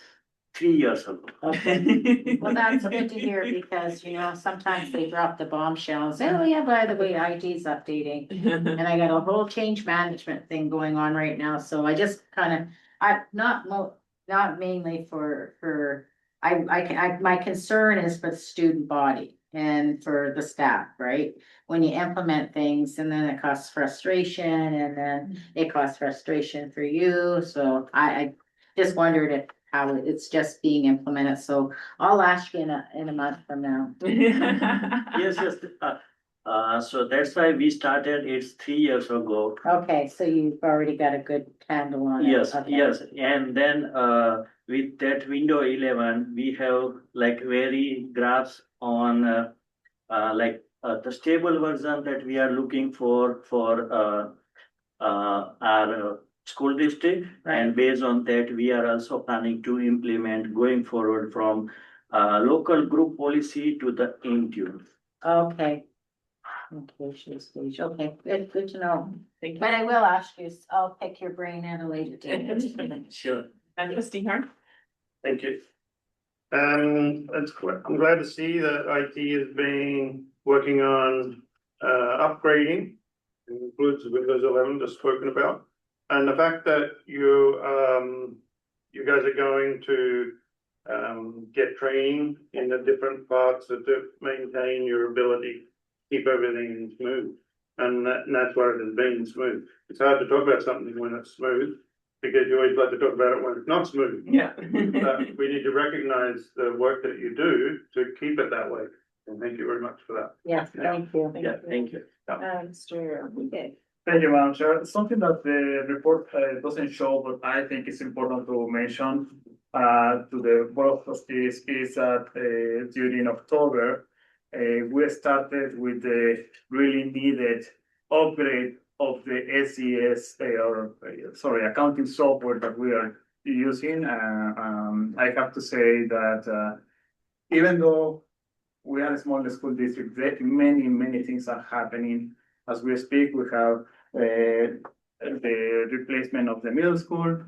3 years ago. okay. Well, that's good to hear because, sometimes they drop the bombshell and say, oh yeah, by the way, IT's updating. And I got a whole change management thing going on right now, so I just not mainly my concern is for the student body and for the staff, right? When you implement things and then it causes frustration and then it causes frustration for you, so I just wondered if how it's just being implemented, so I'll ask you in a month from now. Yes, so that's why we started it 3 years ago. Okay, so you've already got a good handle on it. Yes, Okay. yes, and then with that Windows 11, we have like very graphs on the stable version that we are looking for our school district. Right. And based on that, we are also planning to implement going forward from local group policy to the Intune. Okay. Communication stage, okay, good to know. Thank you. But I will ask you, I'll pick your brain at a later date. Sure. And Trustee Harn? Thank you. I'm glad to see that IT has been working on upgrading. It includes Windows 11 just spoken about. And the fact that you guys are going to get training in the different parts to maintain your ability, keep everything smooth. And that's what it has been, smooth. It's hard to talk about something when it's smooth, because you always like to talk about it when it's not smooth. Yeah. But we need to recognize the work that you do to keep it that way. And thank you very much for that. Yes, thank you. Yeah, thank you. Mr. Okay. Thank you, Madam Chair. Something that the report doesn't show, but I think it's important to mention to the Board of Trustees is that during October, we started with the really needed upgrade of the SES accounting software that we are using. I have to say that even though we are a small school district, many things are happening as we speak. We have the replacement of the middle school.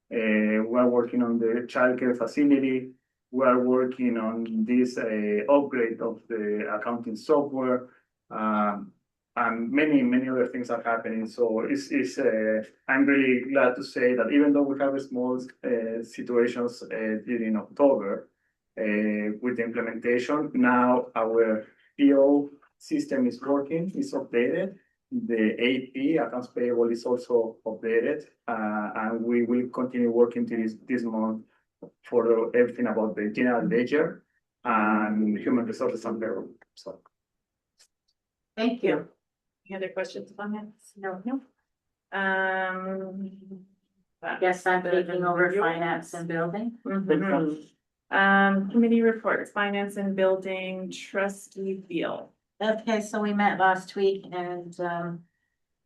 We are working on the childcare facility. We are working on this upgrade of the accounting software. And many other things are happening. So I'm really glad to say that even though we have small situations during October with the implementation, now our PO system is working, is updated. The AP, accounts payable, is also updated, and we will continue working to this month for everything about the general ledger and human resources and payroll. So, Thank you. Any other questions on that? No. Guess I'm taking over finance and building. Committee reports, finance and building, Trustee Beal. Okay, so we met last week and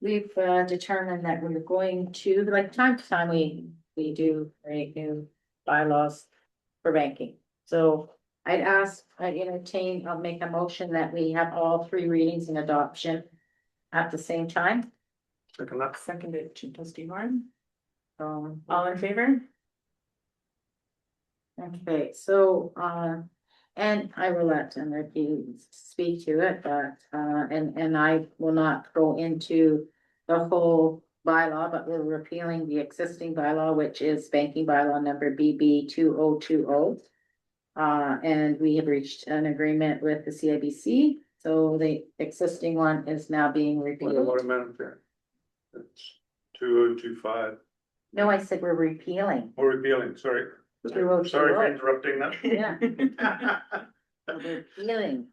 we've determined that we're going to, like time to time, we do create new bylaws for banking. So I'd entertain, I'll make a motion that we have all 3 readings and adoption at the same time. Seconded to Trustee Harn. All in favor? Okay, so and I will let you speak to it, but and I will not go into the whole bylaw, but we're repealing the existing bylaw, which is banking bylaw number BB 2020. And we have reached an agreement with the CIBC, so the existing one is now being repealed. What amount there? It's 2025. No, I said we're repealing. Or repealing, sorry. 2020. Sorry for interrupting that. Yeah, we're repealing.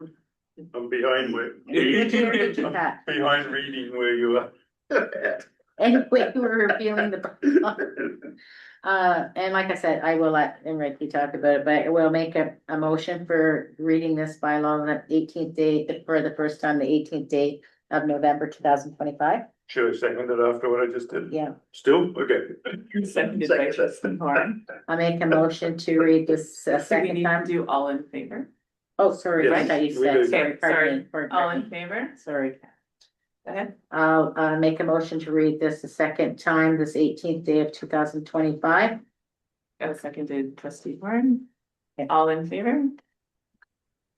I'm behind where. That. Behind reading where you are. Anyway, we're repealing the bylaw. And like I said, I will let Enrique talk about it, but we'll make a motion for reading this bylaw on the 18th day, for the first time, the 18th day of November 2025. Should I second it after what I just did? Yeah, Still? Okay. Seconded by Justin Horn. I'll make a motion to read this a So we second need time. to do all in favor. Oh, sorry, Yes, I thought you we said, do. sorry, Okay, pardon me, All pardon in me. favor? Sorry. Go ahead. I'll make a motion to read this a second time, this 18th day of 2025. Seconded trustee Horn. Okay. All in favor?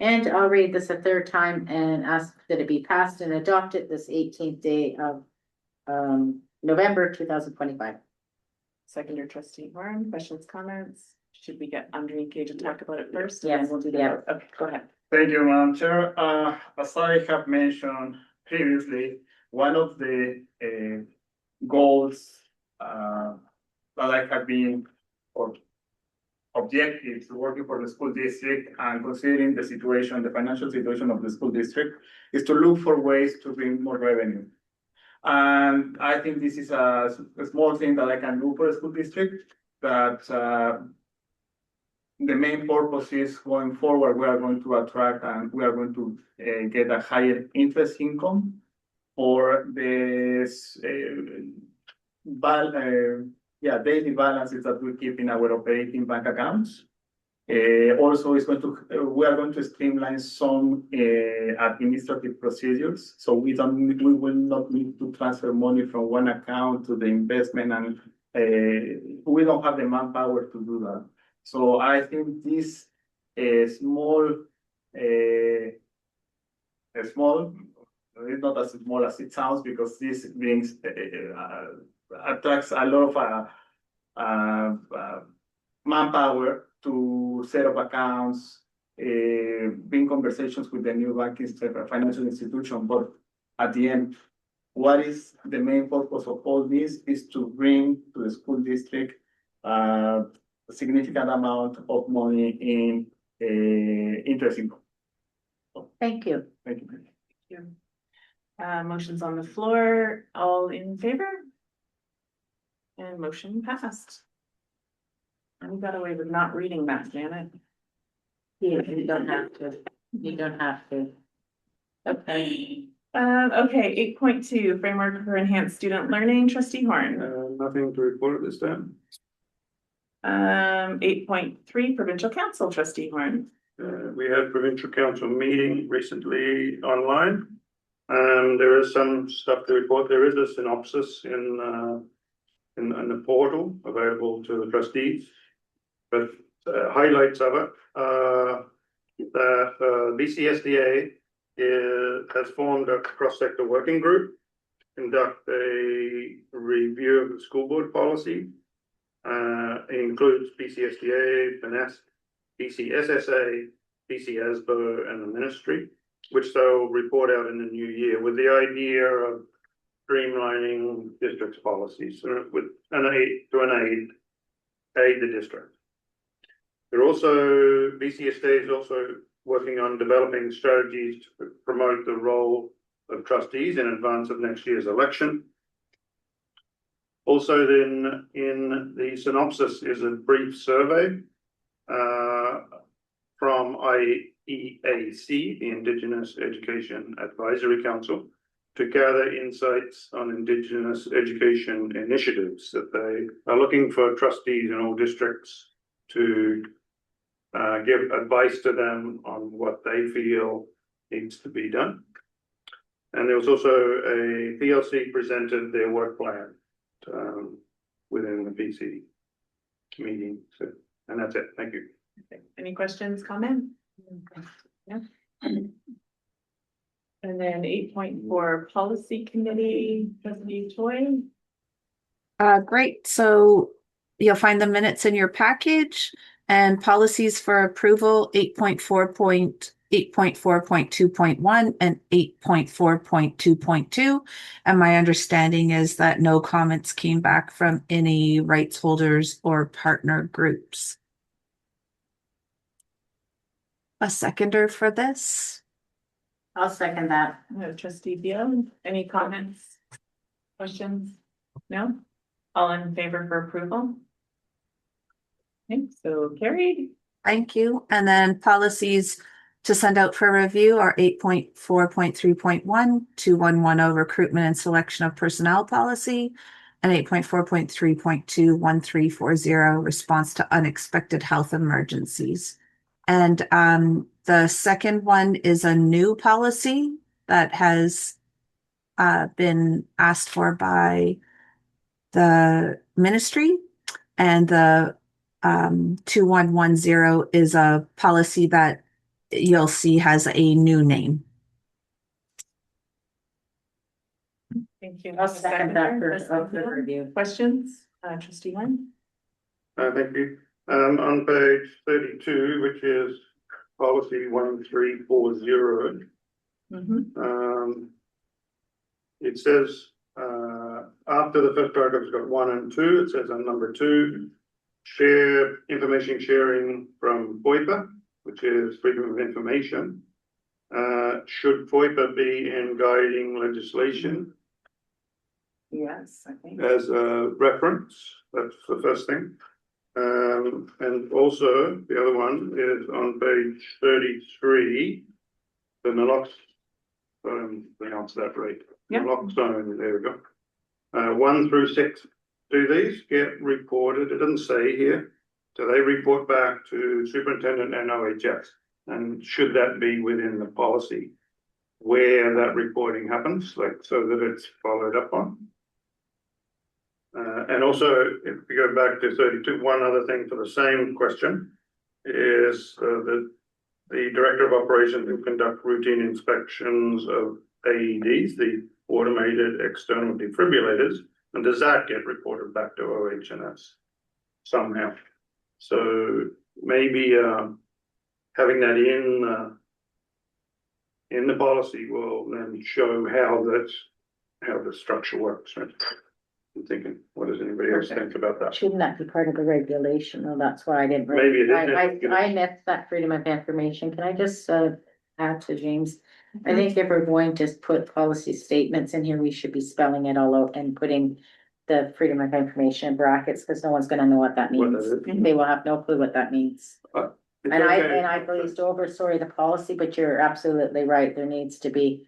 And I'll read this a third time and ask that it be passed and adopted this 18th day of November 2025. Seconder trustee Horn, questions, comments? Should we get Enrique to talk about it first? And Yes, then we'll do the yeah. vote? Okay, go ahead. Thank you, Madam Chair. As I have mentioned previously, one of the goals that I have been, or objectives working for the school district and considering the situation, the financial situation of the school district, is to look for ways to bring more revenue. And I think this is a small thing that I can do for the school district, that the main purpose is going forward, we are going to attract and we are going to get a higher interest income for this daily balances that we keep in our operating bank accounts. Also, we are going to streamline some administrative procedures, so we will not need to transfer money from one account to the investment, and we don't have the manpower to do that. So I think this small, it's not as small as it sounds, because this brings attracts a lot of manpower to set up accounts, bring conversations with the new banking financial institution. But at the end, what is the main purpose of all this is to bring to the school district a significant amount of money in interest income. Thank you. Thank you. Motion's on the floor. All in favor? And motion passed. And we got away with not reading that, Janet. Yeah, you don't have to. You don't have to. Okay. Okay, 8.2, framework for enhanced student learning, trustee Horn. Nothing to report at this time. 8.3, provincial council, trustee Horn. We had provincial council meeting recently online. There is some stuff to report. There is a synopsis in the portal available to the trustees. But highlights of it, that BCSDA has formed a cross-sector working group, conduct a review of the school board policy. It includes BCSDA, FINEST, BCSSA, BCSBO, and the ministry, which they'll report out in the new year, with the idea of streamlining district's policies with aid the district. They're also, BCSDA is also working on developing strategies to promote the role of trustees in advance of next year's election. Also, then in the synopsis is a brief survey from IEAC, the Indigenous Education Advisory Council, to gather insights on Indigenous education initiatives that they are looking for trustees in all districts to give advice to them on what they feel needs to be done. And there was also a PLC presented their work plan within the PC meeting. So, and that's it. Thank you. Okay. Any questions, comment? No. And then 8.4, policy committee, trustee Toy. Great. So you'll find the minutes in your package and policies for approval 8.4.2.1 and 8.4.2.2. And my understanding is that no comments came back from any rights holders or partner groups. A seconder for this? I'll second that. Trustee Beal, any comments? Questions? No? All in favor for approval? Okay, so carried. Thank you. And then policies to send out for review are 8.4.3.1, 2110 recruitment and selection of personnel policy, and 8.4.3.2, 1340 response to unexpected health emergencies. And the second one is a new policy that has been asked for by the ministry, and the 2110 is a policy that you'll see has a new name. Thank you. I'll second that for review. Questions? Trustee Lynn? Thank you. On page 32, which is policy 1340, it says, after the first paragraph, it's got 1 and 2. It says on number 2, share information sharing from FOIPA, which is freedom of information. Should FOIPA be in guiding legislation? Yes, I think. As a reference, that's the first thing. And also the other one is on page 33, the pronounce that right. Yeah. Naloxone, there we go. 1 through 6. Do these get reported? It doesn't say here. Do they report back to superintendent and OHS? And should that be within the policy where that reporting happens, like so that it's followed up on? And also, if we go back to 32, one other thing for the same question is that the director of operations will conduct routine inspections of AEDs, the automated external defibrillators, and does that get reported back to OH&S somehow? So maybe having that in the policy will then show how the structure works, right? I'm thinking, what does anybody else think about that? Shouldn't that be part of the regulation? Well, that's why I didn't. Maybe it is. I missed that freedom of information. Can I just add to James? I think if we're going to put policy statements in here, we should be spelling it all out and putting the freedom of information in brackets, because no one's gonna know what that means. They will have no clue what that means. And I glazed over, sorry, the policy, but you're absolutely right. There needs to be,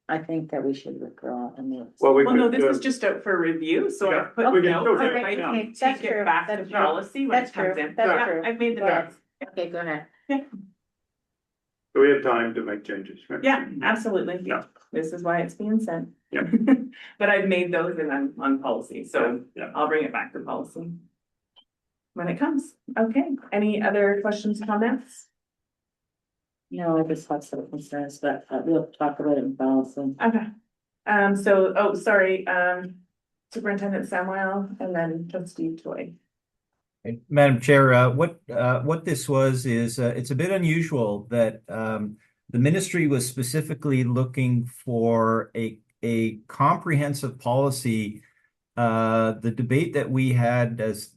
I think that we should withdraw and then. Well, No, this was just out for review, so I put we can notes, still do if it, I yeah. can That's take true, it back to that's true. policy when it That's comes true, in. that's Yeah, true. I've made the Yeah. notes. Okay, go ahead. So we have time to make changes. Right? Yeah, absolutely. Yeah. This is why it's being sent. Yeah. But I've made those and I'm on policy, so Yeah. I'll bring it back to policy when it comes. Okay, any other questions, comments? No, I just have some concerns, but we'll talk about it in policy. Okay. Sorry, Superintendent Samuel and then Trustee Toy. Madam Chair, what this was is it's a bit unusual that the ministry was specifically looking for a comprehensive policy. The debate that we had as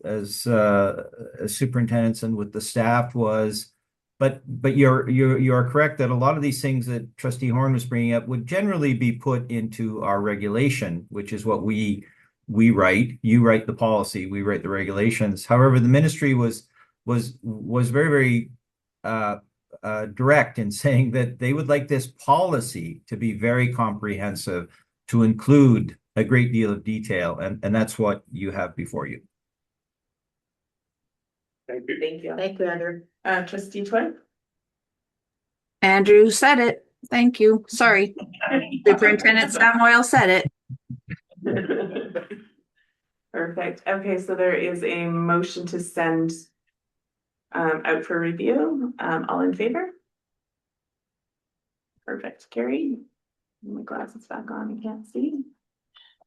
superintendents and with the staff was, but you are correct that a lot of these things that Trustee Horn was bringing up would generally be put into our regulation, which is what we write. You write the policy, we write the regulations. However, the ministry was very direct in saying that they would like this policy to be very comprehensive, to include a great deal of detail, and that's what you have before you. Thank you. Thank you. Thank you, Andrew. Trustee Toy? Andrew said it. Thank you. Sorry. Superintendent Samuel said it. Perfect. Okay, so there is a motion to send out for review. All in favor? Perfect. Carrie? My glasses back on, I can't see.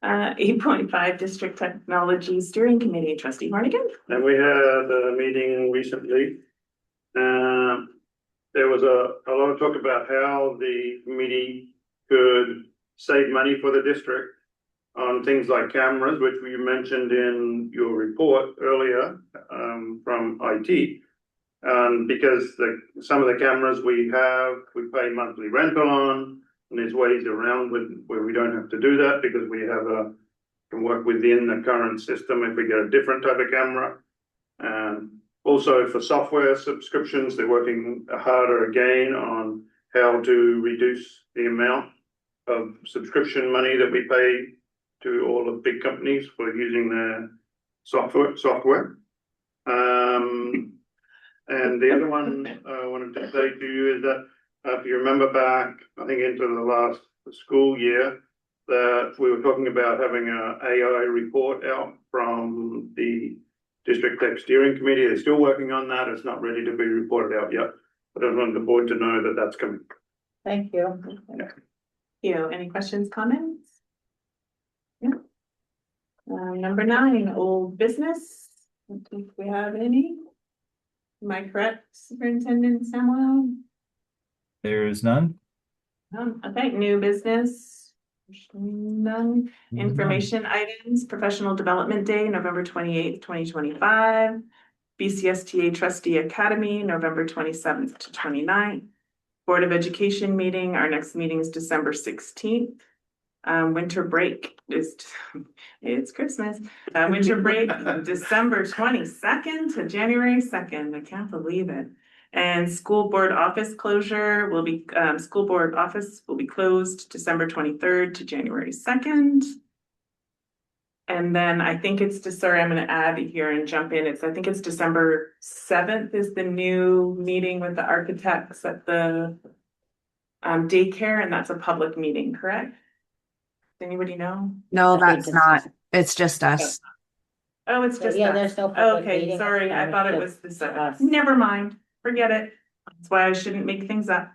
8.5 District Technology Steering Committee, Trustee Hornigan. And we had a meeting recently. There was a lot of talk about how the committee could save money for the district on things like cameras, which we mentioned in your report earlier, from IT. Because some of the cameras we pay monthly rental on, and there's ways around where we don't have to do that because we can work within the current system if we get a different type of camera. Also for software subscriptions, they're working harder again on how to reduce the amount of subscription money that we pay to all the big companies for using their software. And the other one I wanted to say to you is that if you remember back, I think into the last school year, that we were talking about having an AI report out from the District Tech Steering Committee. They're still working on that. It's not ready to be reported out yet, but I want the board to know that that's coming. Thank you. Any questions, comments? Yeah. Number 9, old business. I don't think we have any. Am I correct, Superintendent Samuel? There is none. Okay, new business. None. Information items, Professional Development Day, November 28th, 2025. BCSTA Trustee Academy, November 27th to 29th. Board of Education meeting, our next meeting is December 16th. Winter break is, it's Christmas. Winter break, December 22nd to January 2nd. I can't believe it. And school board office closure will be, school board office will be closed December 23rd to January 2nd. And then I think it's sorry, I'm going to add here and jump in. I think it's December 7th is the new meeting with the architects at the daycare, and that's a public meeting, correct? Anybody know? No, that's not. It's just us. Oh, it's just us. There's no public Okay, meeting. sorry, I thought it was this. Never mind, forget it. That's why I shouldn't make things up.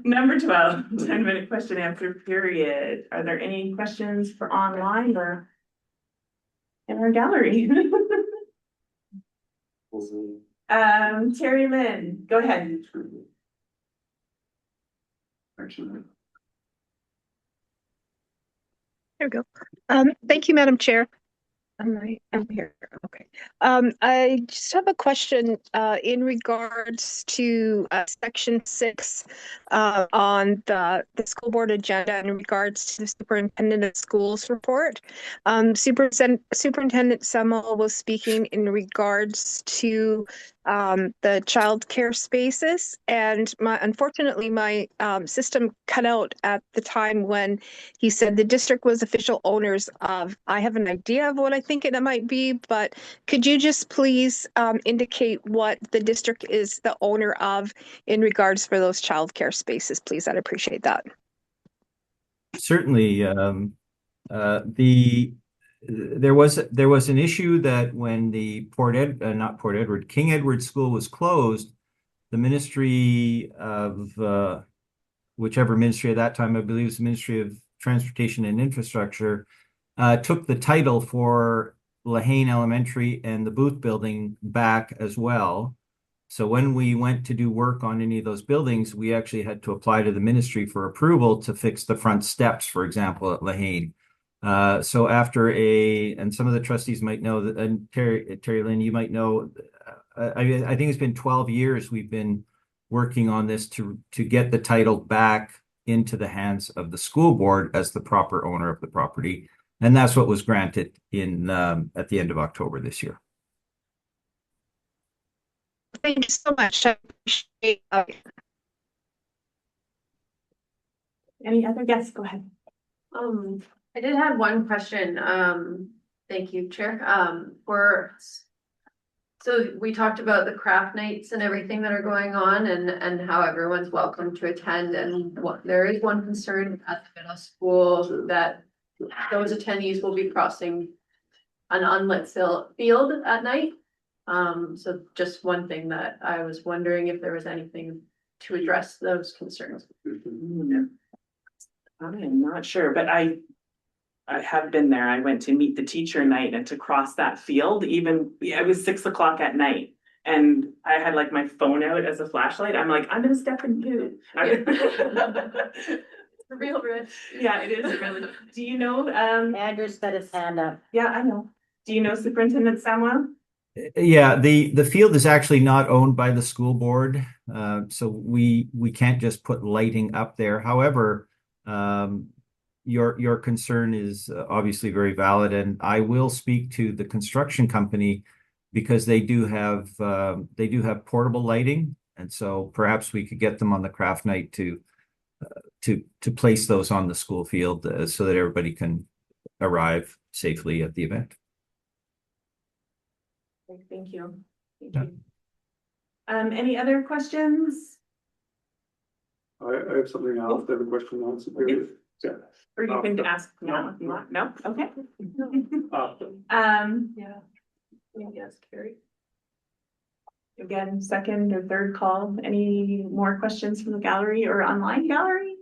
Number 12, 10-minute question answer period. Are there any questions for online or in our gallery? Terry Lynn, go ahead. There we go. Thank you, Madam Chair. I'm here. Okay. I just have a question in regards to section 6 on the school board agenda in regards to the superintendent of schools report. Superintendent Semmel was speaking in regards to the child care spaces, and unfortunately my system cut out at the time when he said the district was official owners of. I have an idea of what I think it might be, but could you just please indicate what the district is the owner of in regards for those child care spaces, please? I'd appreciate that. Certainly. There was an issue that when the King Edward School was closed, the Ministry of whichever ministry at that time, I believe it was the Ministry of Transportation and Infrastructure, took the title for Lahaine Elementary and the Booth building back as well. So when we went to do work on any of those buildings, we actually had to apply to the ministry for approval to fix the front steps, for example, at Lahaine. So after and some of the trustees might know that, and Terry Lynn, you might know, I think it's been 12 years we've been working on this to get the title back into the hands of the school board as the proper owner of the property. And that's what was granted at the end of October this year. Thank you so much. I appreciate Any other guests? Go ahead. I did have one question. Thank you, Chair. So we talked about the craft nights and everything that are going on and how everyone's welcome to attend. And there is one concern at the middle school that those attendees will be crossing an unlit field at night. So just one thing that I was wondering if there was anything to address those concerns. I'm not sure, but I have been there. I went to meet the teacher night and to cross that field, even, yeah, it was 6 o'clock at night. And I had like my phone out as a flashlight. I'm like, I'm gonna step in poo. Real rich. Yeah, it is really. Do you know, Andrew's got his hand up. yeah, I know. Do you know Superintendent Samuel? Yeah, the field is actually not owned by the school board, so we can't just put lighting up there. However, your concern is obviously very valid, and I will speak to the construction company because they do have portable lighting, and so perhaps we could get them on the craft night to place those on the school field so that everybody can arrive safely at the event. Thank you. Thank you. Any other questions? I have something else. I have a question on superior. Yeah. Or you can ask now if you want. No? Okay. Yeah. Yes, Carrie. Again, second or third call. Any more questions from the gallery or online gallery?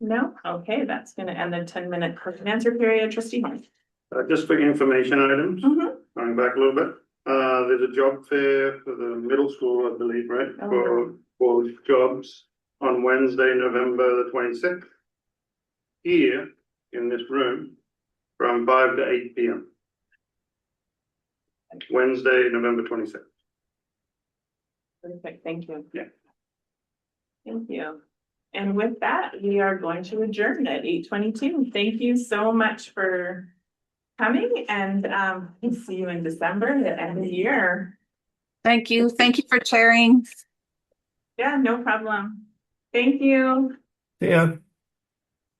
No? Okay, that's gonna end the 10-minute question answer period. Trustee Mark. Just for information items, Mhm. going back a little bit, there's a job fair for the middle school, I believe, right? For jobs on Wednesday, November the 26th. Here in this room from 5 to 8 p.m. Wednesday, November 26th. Perfect, thank you. Yeah. Thank you. And with that, we are going to adjourn at 8:22. Thank you so much for coming, and see you in December, the end of the year. Thank you. Thank you for chairing. Yeah, no problem. Thank you. Yeah.